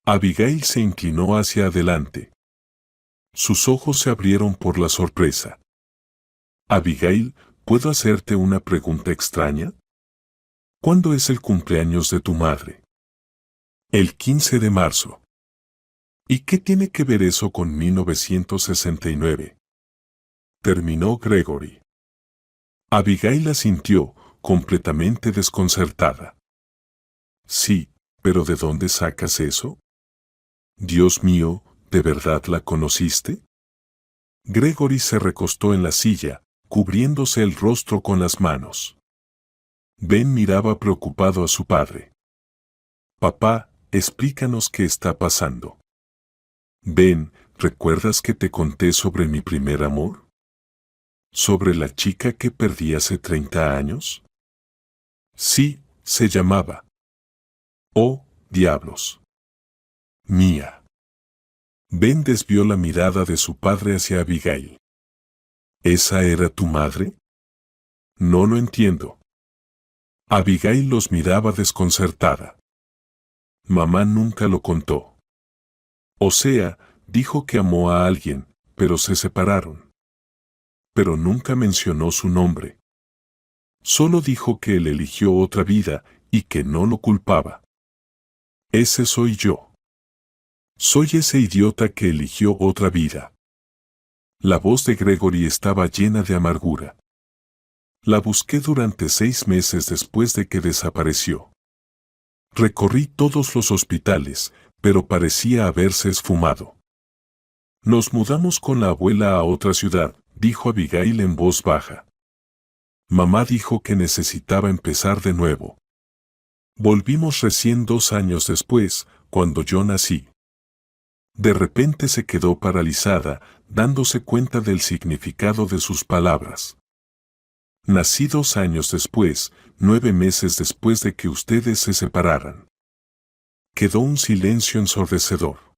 Abigail se inclinó hacia adelante. Sus ojos se abrieron por la sorpresa. Abigail, ¿puedo hacerte una pregunta extraña? ¿Cuándo es el cumpleaños de tu madre? El 15 de marzo. ¿Y qué tiene que ver eso con 1969? Terminó Gregory. Abigail asintió, completamente desconcertada. Sí, pero ¿de dónde sacas eso? Dios mío, ¿de verdad la conociste? Gregory se recostó en la silla, cubriéndose el rostro con las manos. Ben miraba preocupado a su padre. Papá, explícanos qué está pasando. Ben, ¿recuerdas que te conté sobre mi primer amor? ¿Sobre la chica que perdí hace 30 años? Sí, se llamaba. Oh, diablos. Mía. Ben desvió la mirada de su padre hacia Abigail. ¿Esa era tu madre? No lo entiendo. Abigail los miraba desconcertada. Mamá nunca lo contó. O sea, dijo que amó a alguien, pero se separaron. Pero nunca mencionó su nombre. Solo dijo que él eligió otra vida y que no lo culpaba. Ese soy yo. Soy ese idiota que eligió otra vida. La voz de Gregory estaba llena de amargura. La busqué durante 6 meses después de que desapareció. Recorrí todos los hospitales, pero parecía haberse esfumado. Nos mudamos con la abuela a otra ciudad, dijo Abigail en voz baja. Mamá dijo que necesitaba empezar de nuevo. Volvimos recién 2 años después, cuando yo nací. De repente se quedó paralizada, dándose cuenta del significado de sus palabras. Nací 2 años después, 9 meses después de que ustedes se separaran. Quedó un silencio ensordecedor.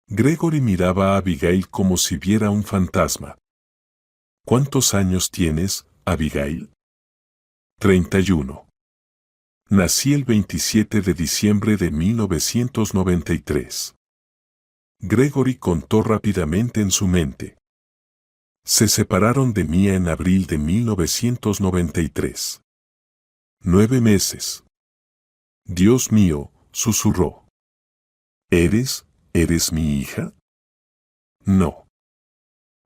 Gregory miraba a Abigail como si viera un fantasma. ¿Cuántos años tienes, Abigail? 31. Nací el 27 de diciembre de 1993. Gregory contó rápidamente en su mente. Se separaron de Mia en abril de 1993. 9 meses. Dios mío, susurró. ¿Eres mi hija? No.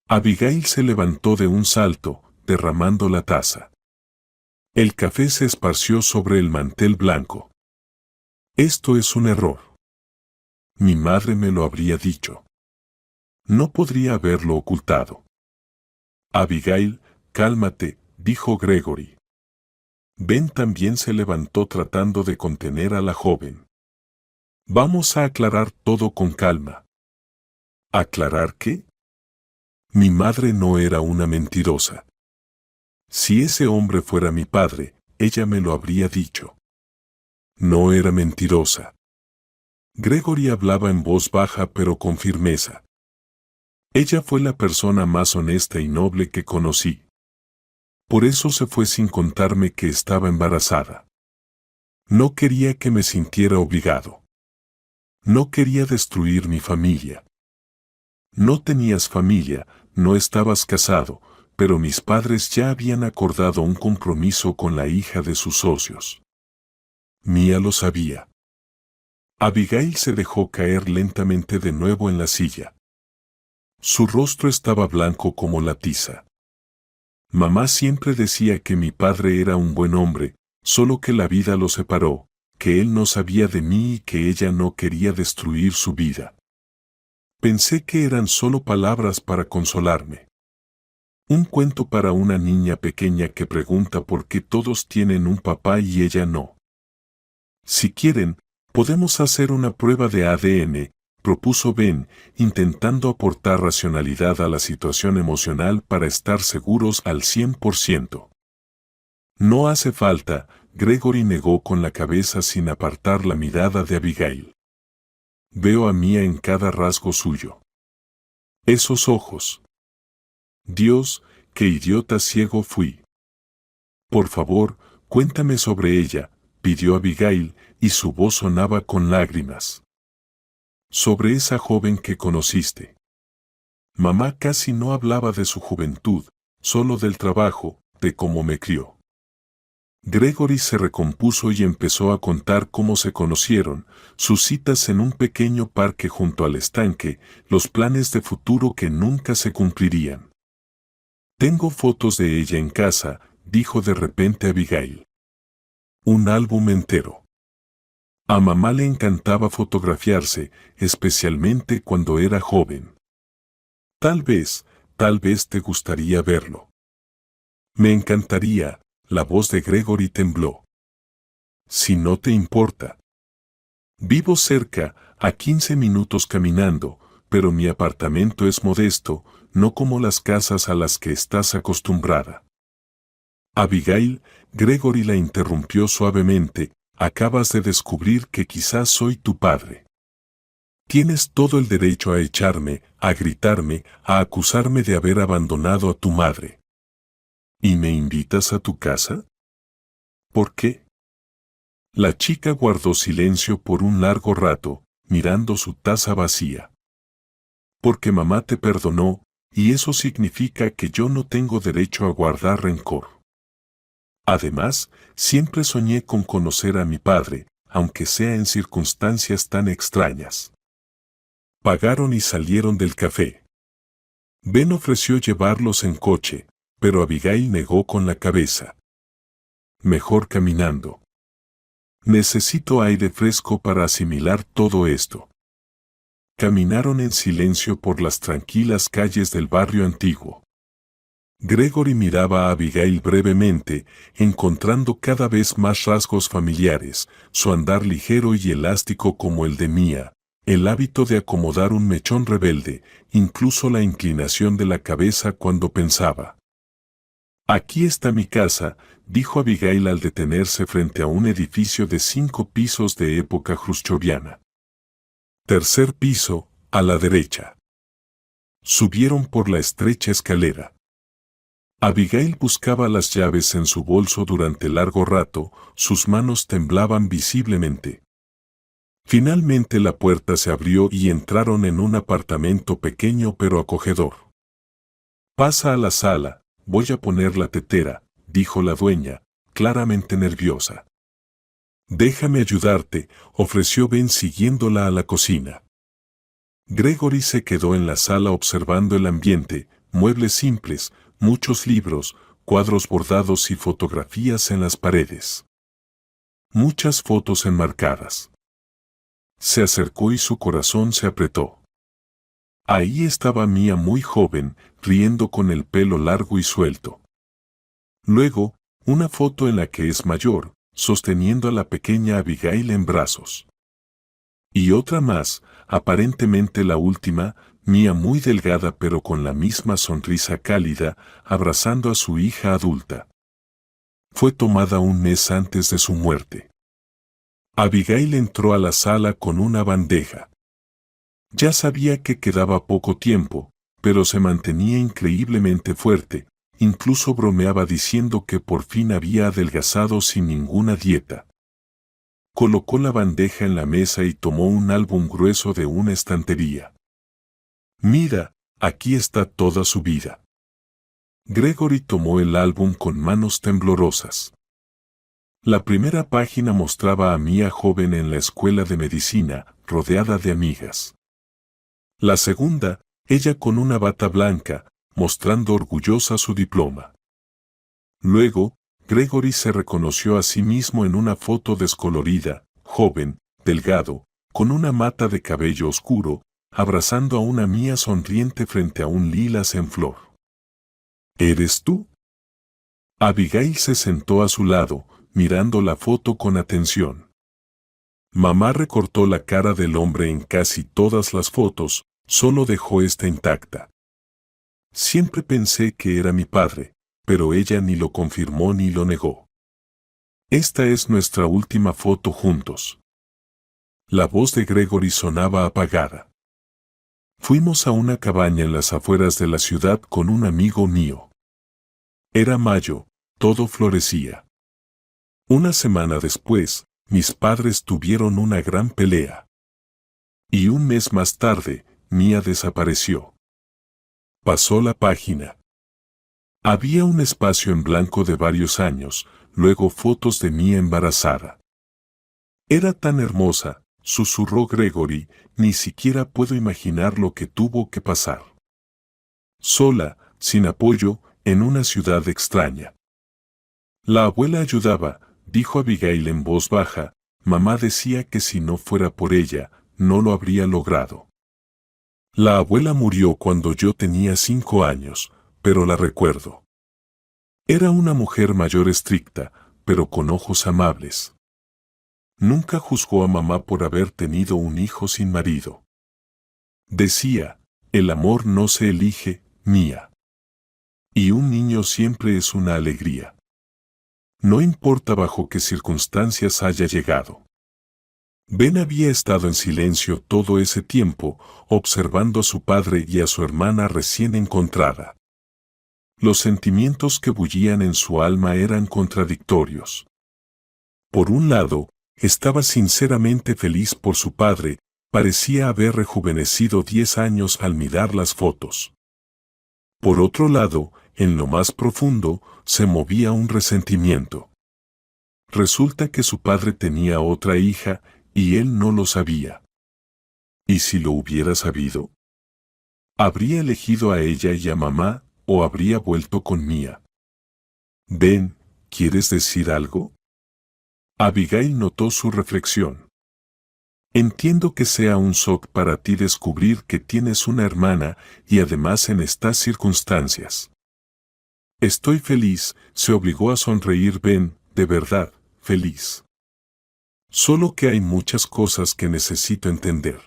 Abigail se levantó de un salto, derramando la taza. El café se esparció sobre el mantel blanco. Esto es un error. Mi madre me lo habría dicho. No podría haberlo ocultado. Abigail, cálmate, dijo Gregory. Ben también se levantó tratando de contener a la joven. Vamos a aclarar todo con calma. ¿Aclarar qué? Mi madre no era una mentirosa. Si ese hombre fuera mi padre, ella me lo habría dicho. No era mentirosa. Gregory hablaba en voz baja pero con firmeza. Ella fue la persona más honesta y noble que conocí. Por eso se fue sin contarme que estaba embarazada. No quería que me sintiera obligado. No quería destruir mi familia. No tenías familia, no estabas casado, pero mis padres ya habían acordado un compromiso con la hija de sus socios. Mia lo sabía. Abigail se dejó caer lentamente de nuevo en la silla. Su rostro estaba blanco como la tiza. Mamá siempre decía que mi padre era un buen hombre, solo que la vida lo separó, que él no sabía de mí y que ella no quería destruir su vida. Pensé que eran solo palabras para consolarme. Un cuento para una niña pequeña que pregunta por qué todos tienen un papá y ella no. Si quieren, podemos hacer una prueba de ADN, propuso Ben, intentando aportar racionalidad a la situación emocional para estar seguros al 100%. No hace falta, Gregory negó con la cabeza sin apartar la mirada de Abigail. Veo a Mia en cada rasgo suyo. Esos ojos. Dios, qué idiota ciego fui. Por favor, cuéntame sobre ella, pidió Abigail, y su voz sonaba con lágrimas. Sobre esa joven que conociste. Mamá casi no hablaba de su juventud, solo del trabajo, de cómo me crió. Gregory se recompuso y empezó a contar cómo se conocieron, sus citas en un pequeño parque junto al estanque, los planes de futuro que nunca se cumplirían. Tengo fotos de ella en casa, dijo de repente Abigail. Un álbum entero. A mamá le encantaba fotografiarse, especialmente cuando era joven. Tal vez te gustaría verlo. Me encantaría. La voz de Gregory tembló. Si no te importa. Vivo cerca, a 15 minutos caminando, pero mi apartamento es modesto, no como las casas a las que estás acostumbrada. Abigail, Gregory la interrumpió suavemente, acabas de descubrir que quizás soy tu padre. Tienes todo el derecho a echarme, a gritarme, a acusarme de haber abandonado a tu madre. ¿Y me invitas a tu casa? ¿Por qué? La chica guardó silencio por un largo rato, mirando su taza vacía. Porque mamá te perdonó, y eso significa que yo no tengo derecho a guardar rencor. Además, siempre soñé con conocer a mi padre, aunque sea en circunstancias tan extrañas. Pagaron y salieron del café. Ben ofreció llevarlos en coche, pero Abigail negó con la cabeza. Mejor caminando. Necesito aire fresco para asimilar todo esto. Caminaron en silencio por las tranquilas calles del barrio antiguo. Gregory miraba a Abigail brevemente, encontrando cada vez más rasgos familiares, su andar ligero y elástico como el de Mia, el hábito de acomodar un mechón rebelde, incluso la inclinación de la cabeza cuando pensaba. Aquí está mi casa, dijo Abigail al detenerse frente a un edificio de 5 pisos de época khrushcheviana. Tercer piso, a la derecha. Subieron por la estrecha escalera. Abigail buscaba las llaves en su bolso durante largo rato, sus manos temblaban visiblemente. Finalmente la puerta se abrió y entraron en un apartamento pequeño pero acogedor. Pasa a la sala, voy a poner la tetera, dijo la dueña, claramente nerviosa. Déjame ayudarte, ofreció Ben siguiéndola a la cocina. Gregory se quedó en la sala observando el ambiente, muebles simples, muchos libros, cuadros bordados y fotografías en las paredes. Muchas fotos enmarcadas. Se acercó y su corazón se apretó. Ahí estaba Mia muy joven, riendo con el pelo largo y suelto. Luego, una foto en la que es mayor, sosteniendo a la pequeña Abigail en brazos. Y otra más, aparentemente la última, Mia muy delgada pero con la misma sonrisa cálida, abrazando a su hija adulta. Fue tomada un mes antes de su muerte. Abigail entró a la sala con una bandeja. Ya sabía que quedaba poco tiempo, pero se mantenía increíblemente fuerte, incluso bromeaba diciendo que por fin había adelgazado sin ninguna dieta. Colocó la bandeja en la mesa y tomó un álbum grueso de una estantería. Mira, aquí está toda su vida. Gregory tomó el álbum con manos temblorosas. La primera página mostraba a Mia joven en la escuela de medicina, rodeada de amigas. La segunda, ella con una bata blanca, mostrando orgullosa su diploma. Luego, Gregory se reconoció a sí mismo en una foto descolorida, joven, delgado, con una mata de cabello oscuro, abrazando a una Mia sonriente frente a un lilas en flor. ¿Eres tú? Abigail se sentó a su lado, mirando la foto con atención. Mamá recortó la cara del hombre en casi todas las fotos, solo dejó esta intacta. Siempre pensé que era mi padre, pero ella ni lo confirmó ni lo negó. Esta es nuestra última foto juntos. La voz de Gregory sonaba apagada. Fuimos a una cabaña en las afueras de la ciudad con un amigo mío. Era mayo, todo florecía. Una semana después, mis padres tuvieron una gran pelea. Y un mes más tarde, Mia desapareció. Pasó la página. Había un espacio en blanco de varios años, luego fotos de Mia embarazada. Era tan hermosa, susurró Gregory, ni siquiera puedo imaginar lo que tuvo que pasar. Sola, sin apoyo, en una ciudad extraña. La abuela ayudaba, dijo Abigail en voz baja, mamá decía que si no fuera por ella, no lo habría logrado. La abuela murió cuando yo tenía 5 años, pero la recuerdo. Era una mujer mayor estricta, pero con ojos amables. Nunca juzgó a mamá por haber tenido un hijo sin marido. Decía, el amor no se elige, Mia. Y un niño siempre es una alegría. No importa bajo qué circunstancias haya llegado. Ben había estado en silencio todo ese tiempo, observando a su padre y a su hermana recién encontrada. Los sentimientos que bullían en su alma eran contradictorios. Por un lado, estaba sinceramente feliz por su padre, parecía haber rejuvenecido 10 años al mirar las fotos. Por otro lado, en lo más profundo, se movía un resentimiento. Resulta que su padre tenía otra hija, y él no lo sabía. ¿Y si lo hubiera sabido? ¿Habría elegido a ella y a mamá, o habría vuelto con Mia. Ben, ¿quieres decir algo? Abigail notó su reflexión. Entiendo que sea un shock para ti descubrir que tienes una hermana y además en estas circunstancias. Estoy feliz, se obligó a sonreír Ben, de verdad, feliz. Solo que hay muchas cosas que necesito entender.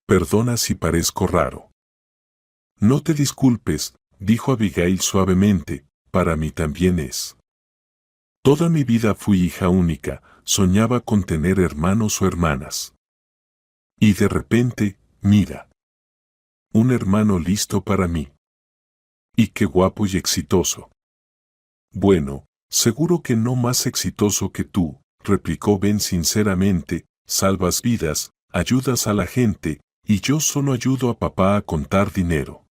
Perdona si parezco raro. No te disculpes, dijo Abigail suavemente, para mí también es. Toda mi vida fui hija única, soñaba con tener hermanos o hermanas. Y de repente, mira. Un hermano listo para mí. Y qué guapo y exitoso. Bueno, seguro que no más exitoso que tú, replicó Ben sinceramente, salvas vidas, ayudas a la gente, y yo solo ayudo a papá a contar dinero.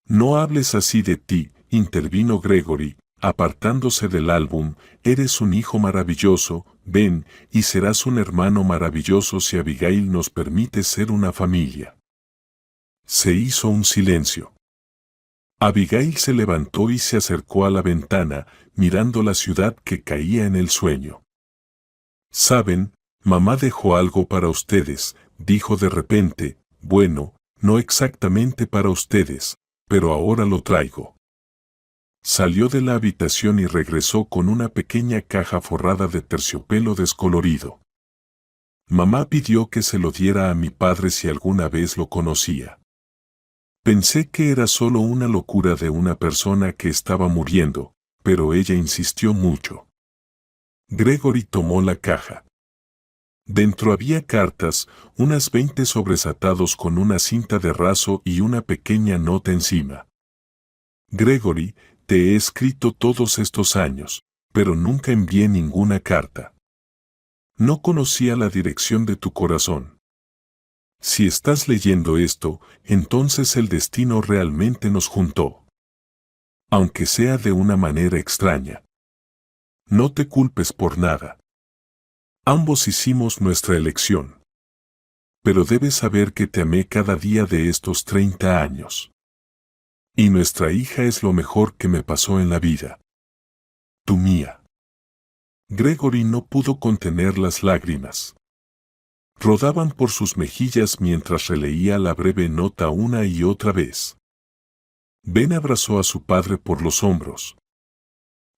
No hables así de ti, intervino Gregory, apartándose del álbum, eres un hijo maravilloso, Ben, y serás un hermano maravilloso si Abigail nos permite ser una familia. Se hizo un silencio. Abigail se levantó y se acercó a la ventana, mirando la ciudad que caía en el sueño. Saben, mamá dejó algo para ustedes, dijo de repente, bueno, no exactamente para ustedes, pero ahora lo traigo. Salió de la habitación y regresó con una pequeña caja forrada de terciopelo descolorido. Mamá pidió que se lo diera a mi padre si alguna vez lo conocía. Pensé que era solo una locura de una persona que estaba muriendo, pero ella insistió mucho. Gregory tomó la caja. Dentro había cartas, unas 20 sobres atados con una cinta de raso y una pequeña nota encima. Gregory, te he escrito todos estos años, pero nunca envié ninguna carta. No conocía la dirección de tu corazón. Si estás leyendo esto, entonces el destino realmente nos juntó. Aunque sea de una manera extraña. No te culpes por nada. Ambos hicimos nuestra elección. Pero debes saber que te amé cada día de estos 30 años. Y nuestra hija es lo mejor que me pasó en la vida. Tu Mia. Gregory no pudo contener las lágrimas. Rodaban por sus mejillas mientras releía la breve nota una y otra vez. Ben abrazó a su padre por los hombros.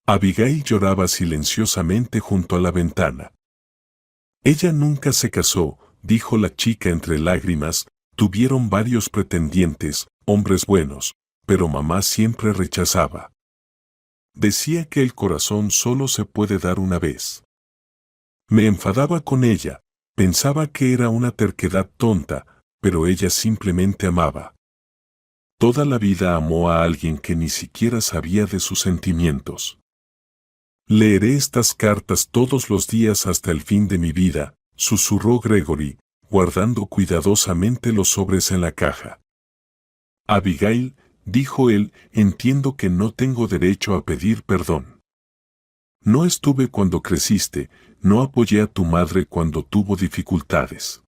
Abigail lloraba silenciosamente junto a la ventana. Ella nunca se casó, dijo la chica entre lágrimas, tuvieron varios pretendientes, hombres buenos, pero mamá siempre rechazaba. Decía que el corazón solo se puede dar una vez. Me enfadaba con ella, pensaba que era una terquedad tonta, pero ella simplemente amaba. Toda la vida amó a alguien que ni siquiera sabía de sus sentimientos. Leeré estas cartas todos los días hasta el fin de mi vida, susurró Gregory, guardando cuidadosamente los sobres en la caja. Abigail, dijo él, entiendo que no tengo derecho a pedir perdón. No estuve cuando creciste, no apoyé a tu madre cuando tuvo dificultades.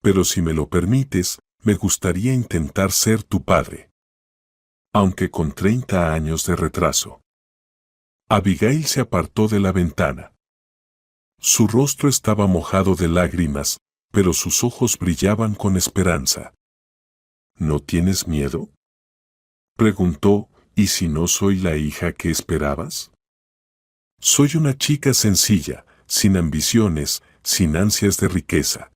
Pero si me lo permites, me gustaría intentar ser tu padre. Aunque con 30 años de retraso. Abigail se apartó de la ventana. Su rostro estaba mojado de lágrimas, pero sus ojos brillaban con esperanza. ¿No tienes miedo?, preguntó, ¿y si no soy la hija que esperabas? Soy una chica sencilla, sin ambiciones, sin ansias de riqueza.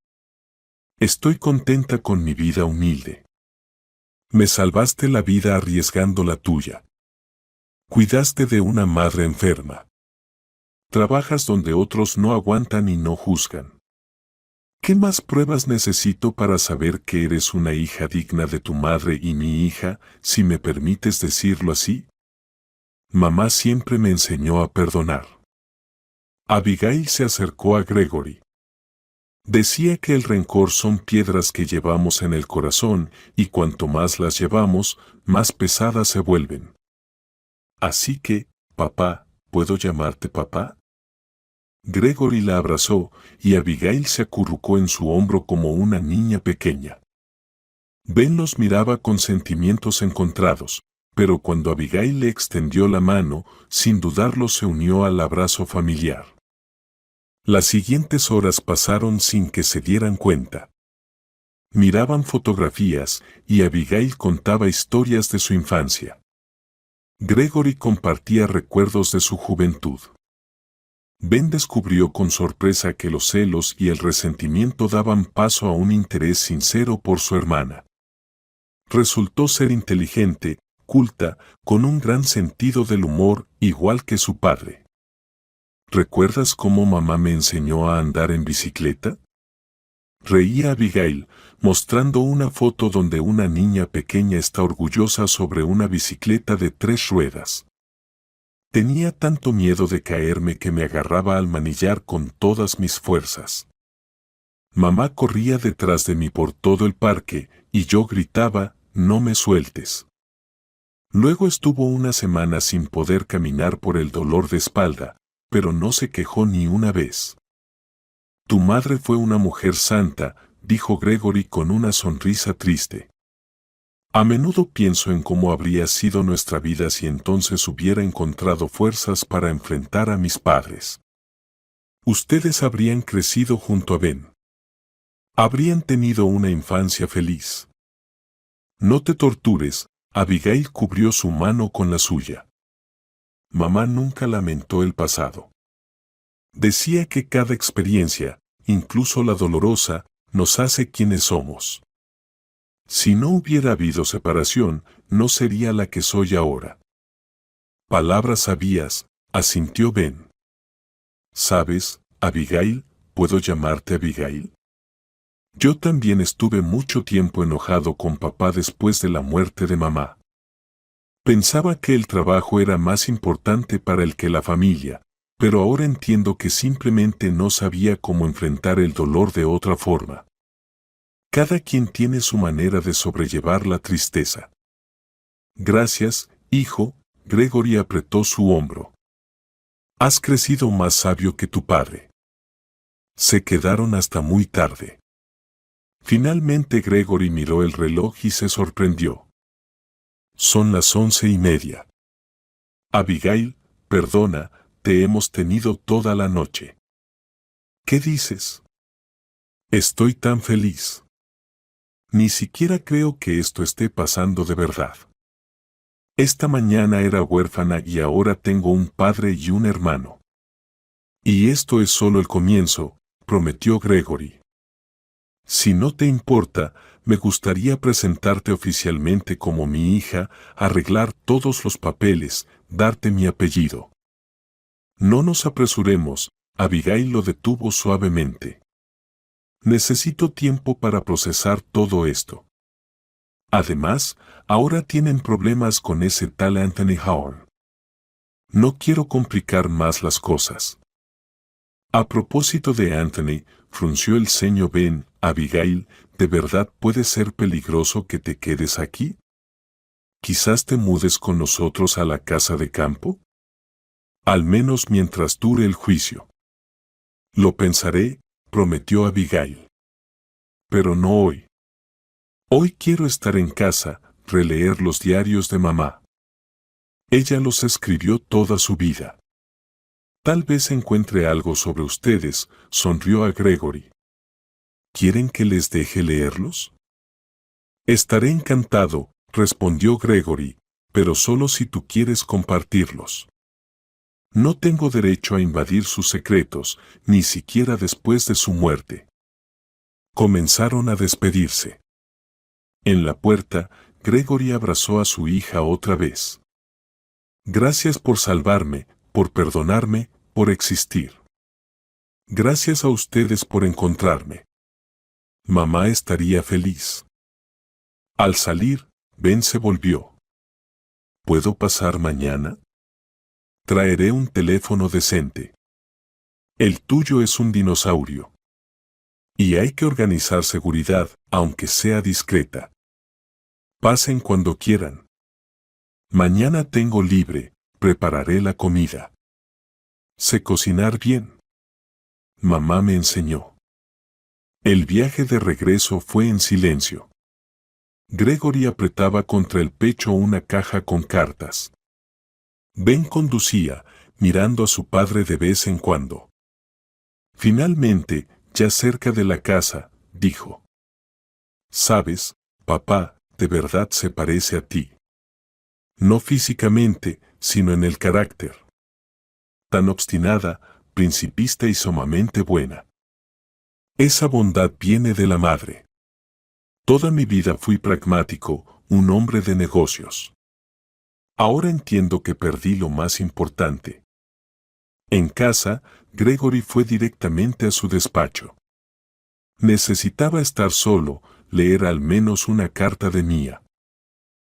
Estoy contenta con mi vida humilde. Me salvaste la vida arriesgando la tuya. Cuidaste de una madre enferma. Trabajas donde otros no aguantan y no juzgan. ¿Qué más pruebas necesito para saber que eres una hija digna de tu madre y mi hija, si me permites decirlo así? Mamá siempre me enseñó a perdonar. Abigail se acercó a Gregory. Decía que el rencor son piedras que llevamos en el corazón, y cuanto más las llevamos, más pesadas se vuelven. Así que, papá, ¿puedo llamarte papá? Gregory la abrazó, y Abigail se acurrucó en su hombro como una niña pequeña. Ben los miraba con sentimientos encontrados, pero cuando Abigail le extendió la mano, sin dudarlo se unió al abrazo familiar. Las siguientes horas pasaron sin que se dieran cuenta. Miraban fotografías y Abigail contaba historias de su infancia. Gregory compartía recuerdos de su juventud. Ben descubrió con sorpresa que los celos y el resentimiento daban paso a un interés sincero por su hermana. Resultó ser inteligente, culta, con un gran sentido del humor, igual que su padre. ¿Recuerdas cómo mamá me enseñó a andar en bicicleta? Reía Abigail, mostrando una foto donde una niña pequeña está orgullosa sobre una bicicleta de 3 ruedas. Tenía tanto miedo de caerme que me agarraba al manillar con todas mis fuerzas. Mamá corría detrás de mí por todo el parque, y yo gritaba, «No me sueltes». Luego estuvo una semana sin poder caminar por el dolor de espalda, pero no se quejó ni una vez. «Tu madre fue una mujer santa», dijo Gregory con una sonrisa triste. A menudo pienso en cómo habría sido nuestra vida si entonces hubiera encontrado fuerzas para enfrentar a mis padres. Ustedes habrían crecido junto a Ben. Habrían tenido una infancia feliz. No te tortures, Abigail cubrió su mano con la suya. Mamá nunca lamentó el pasado. Decía que cada experiencia, incluso la dolorosa, nos hace quienes somos. Si no hubiera habido separación, no sería la que soy ahora. Palabras sabias, asintió Ben. ¿Sabes, Abigail? ¿Puedo llamarte Abigail? Yo también estuve mucho tiempo enojado con papá después de la muerte de mamá. Pensaba que el trabajo era más importante para él que la familia, pero ahora entiendo que simplemente no sabía cómo enfrentar el dolor de otra forma. Cada quien tiene su manera de sobrellevar la tristeza. Gracias, hijo, Gregory apretó su hombro. Has crecido más sabio que tu padre. Se quedaron hasta muy tarde. Finalmente Gregory miró el reloj y se sorprendió. Son las 11:30. Abigail, perdona, te hemos tenido toda la noche. ¿Qué dices? Estoy tan feliz. Ni siquiera creo que esto esté pasando de verdad. Esta mañana era huérfana y ahora tengo un padre y un hermano. Y esto es solo el comienzo, prometió Gregory. Si no te importa, me gustaría presentarte oficialmente como mi hija, arreglar todos los papeles, darte mi apellido. No nos apresuremos, Abigail lo detuvo suavemente. Necesito tiempo para procesar todo esto. Además, ahora tienen problemas con ese tal Anthony Howard. No quiero complicar más las cosas. A propósito de Anthony, frunció el ceño Ben, Abigail, ¿de verdad puede ser peligroso que te quedes aquí? ¿Quizás te mudes con nosotros a la casa de campo? Al menos mientras dure el juicio. Lo pensaré, prometió Abigail. Pero no hoy. Hoy quiero estar en casa, releer los diarios de mamá. Ella los escribió toda su vida. Tal vez encuentre algo sobre ustedes, sonrió a Gregory. ¿Quieren que les deje leerlos? Estaré encantado, respondió Gregory, pero solo si tú quieres compartirlos. No tengo derecho a invadir sus secretos, ni siquiera después de su muerte. Comenzaron a despedirse. En la puerta, Gregory abrazó a su hija otra vez. Gracias por salvarme, por perdonarme, por existir. Gracias a ustedes por encontrarme. Mamá estaría feliz. Al salir, Ben se volvió. ¿Puedo pasar mañana? Traeré un teléfono decente. El tuyo es un dinosaurio. Y hay que organizar seguridad, aunque sea discreta. Pasen cuando quieran. Mañana tengo libre, prepararé la comida. Sé cocinar bien. Mamá me enseñó. El viaje de regreso fue en silencio. Gregory apretaba contra el pecho una caja con cartas. Ben conducía, mirando a su padre de vez en cuando. Finalmente, ya cerca de la casa, dijo: «¿Sabes, papá, de verdad se parece a ti? No físicamente, sino en el carácter. Tan obstinada, principista y sumamente buena. Esa bondad viene de la madre. Toda mi vida fui pragmático, un hombre de negocios. Ahora entiendo que perdí lo más importante». En casa, Gregory fue directamente a su despacho. Necesitaba estar solo, leer al menos una carta de Mia.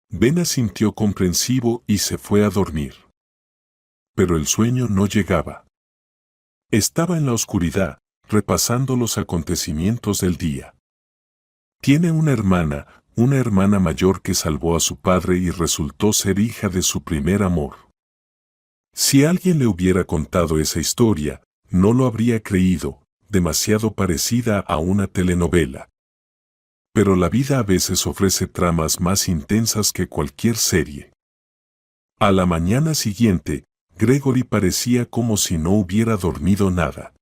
Ben asintió comprensivo y se fue a dormir. Pero el sueño no llegaba. Estaba en la oscuridad, repasando los acontecimientos del día. Tiene una hermana mayor que salvó a su padre y resultó ser hija de su primer amor. Si alguien le hubiera contado esa historia, no lo habría creído, demasiado parecida a una telenovela. Pero la vida a veces ofrece tramas más intensas que cualquier serie. A la mañana siguiente, Gregory parecía como si no hubiera dormido nada.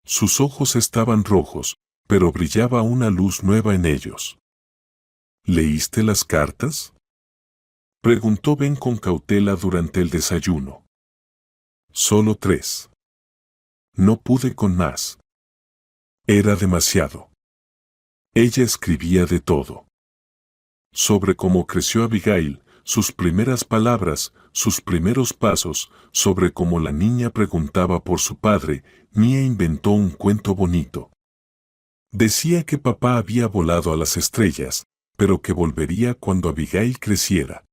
Sus ojos estaban rojos, pero brillaba una luz nueva en ellos. ¿Leíste las cartas?, preguntó Ben con cautela durante el desayuno. Solo 3. No pude con más. Era demasiado. Ella escribía de todo. Sobre cómo creció Abigail, sus primeras palabras, sus primeros pasos, sobre cómo la niña preguntaba por su padre. Mia inventó un cuento bonito. Decía que papá había volado a las estrellas, pero que volvería cuando Abigail creciera.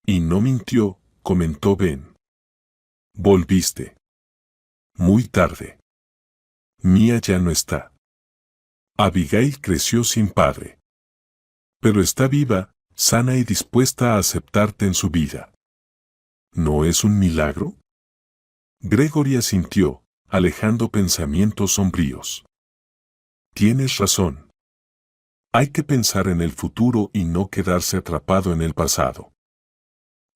Y no mintió, comentó Ben. Volviste. Muy tarde. Mia ya no está. Abigail creció sin padre. Pero está viva, sana y dispuesta a aceptarte en su vida. ¿No es un milagro? Gregory asintió, alejando pensamientos sombríos. Tienes razón. Hay que pensar en el futuro y no quedarse atrapado en el pasado.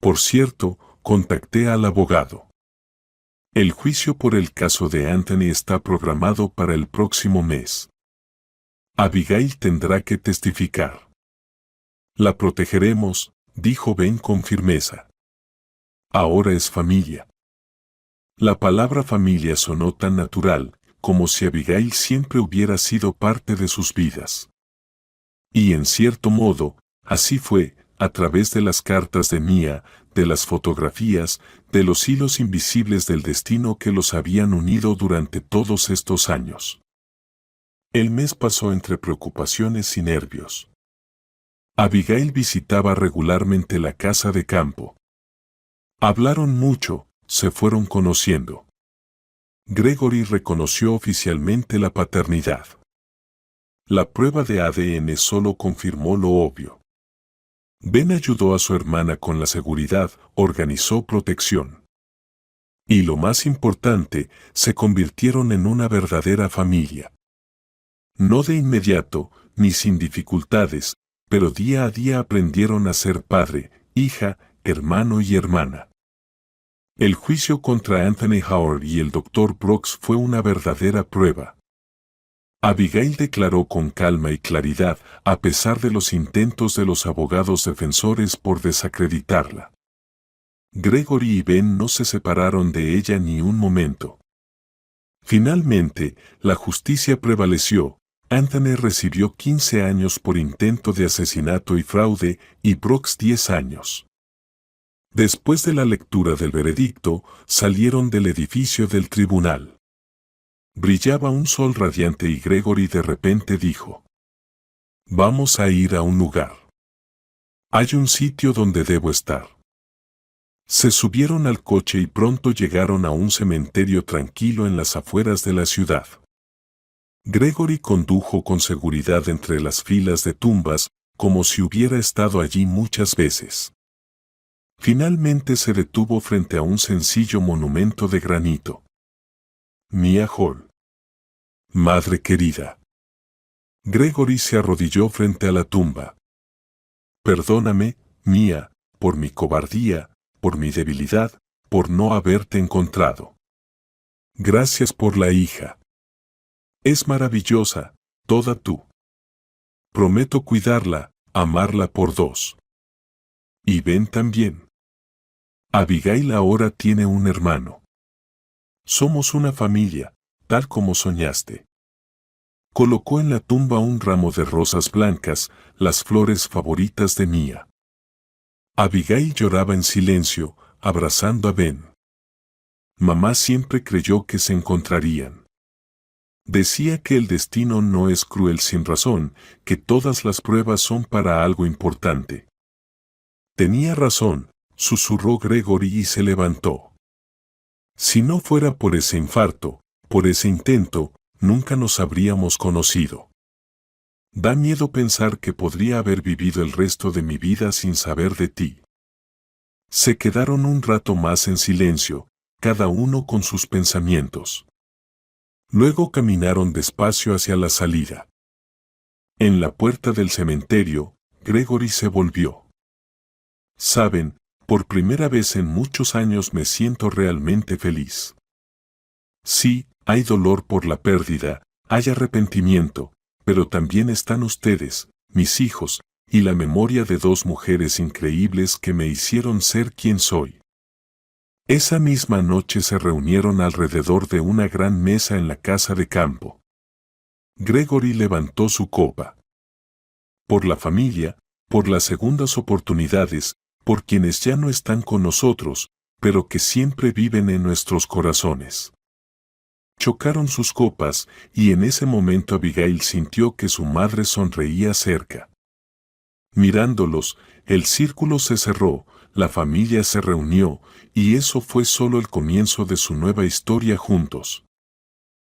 Por cierto, contacté al abogado. El juicio por el caso de Anthony está programado para el próximo mes. Abigail tendrá que testificar. La protegeremos, dijo Ben con firmeza. Ahora es familia. La palabra familia sonó tan natural, como si Abigail siempre hubiera sido parte de sus vidas. Y en cierto modo, así fue, a través de las cartas de Mia, de las fotografías, de los hilos invisibles del destino que los habían unido durante todos estos años. El mes pasó entre preocupaciones y nervios. Abigail visitaba regularmente la casa de campo. Hablaron mucho, se fueron conociendo. Gregory reconoció oficialmente la paternidad. La prueba de ADN solo confirmó lo obvio. Ben ayudó a su hermana con la seguridad, organizó protección. Y lo más importante, se convirtieron en una verdadera familia. No de inmediato, ni sin dificultades, pero día a día aprendieron a ser padre, hija, hermano y hermana. El juicio contra Anthony Howard y el Dr. Brooks fue una verdadera prueba. Abigail declaró con calma y claridad, a pesar de los intentos de los abogados defensores por desacreditarla. Gregory y Ben no se separaron de ella ni un momento. Finalmente, la justicia prevaleció. Anthony recibió 15 años por intento de asesinato y fraude, y Brooks 10 años. Después de la lectura del veredicto, salieron del edificio del tribunal. Brillaba un sol radiante y Gregory de repente dijo: «Vamos a ir a un lugar. Hay un sitio donde debo estar». Se subieron al coche y pronto llegaron a un cementerio tranquilo en las afueras de la ciudad. Gregory condujo con seguridad entre las filas de tumbas, como si hubiera estado allí muchas veces. Finalmente se detuvo frente a un sencillo monumento de granito. Mia Hall. Madre querida. Gregory se arrodilló frente a la tumba. Perdóname, Mía, por mi cobardía, por mi debilidad, por no haberte encontrado. Gracias por la hija. Es maravillosa, toda tú. Prometo cuidarla, amarla por dos. Y Ben también. Abigail ahora tiene un hermano. Somos una familia, tal como soñaste. Colocó en la tumba un ramo de rosas blancas, las flores favoritas de Mía. Abigail lloraba en silencio, abrazando a Ben. Mamá siempre creyó que se encontrarían. Decía que el destino no es cruel sin razón, que todas las pruebas son para algo importante. Tenía razón, susurró Gregory y se levantó. Si no fuera por ese infarto, por ese intento, nunca nos habríamos conocido. Da miedo pensar que podría haber vivido el resto de mi vida sin saber de ti. Se quedaron un rato más en silencio, cada uno con sus pensamientos. Luego caminaron despacio hacia la salida. En la puerta del cementerio, Gregory se volvió. Saben, por primera vez en muchos años me siento realmente feliz. Sí, hay dolor por la pérdida, hay arrepentimiento, pero también están ustedes, mis hijos, y la memoria de dos mujeres increíbles que me hicieron ser quien soy. Esa misma noche se reunieron alrededor de una gran mesa en la casa de campo. Gregory levantó su copa. Por la familia, por las segundas oportunidades, por quienes ya no están con nosotros, pero que siempre viven en nuestros corazones. Chocaron sus copas, y en ese momento Abigail sintió que su madre sonreía cerca. Mirándolos, el círculo se cerró, la familia se reunió, y eso fue solo el comienzo de su nueva historia juntos.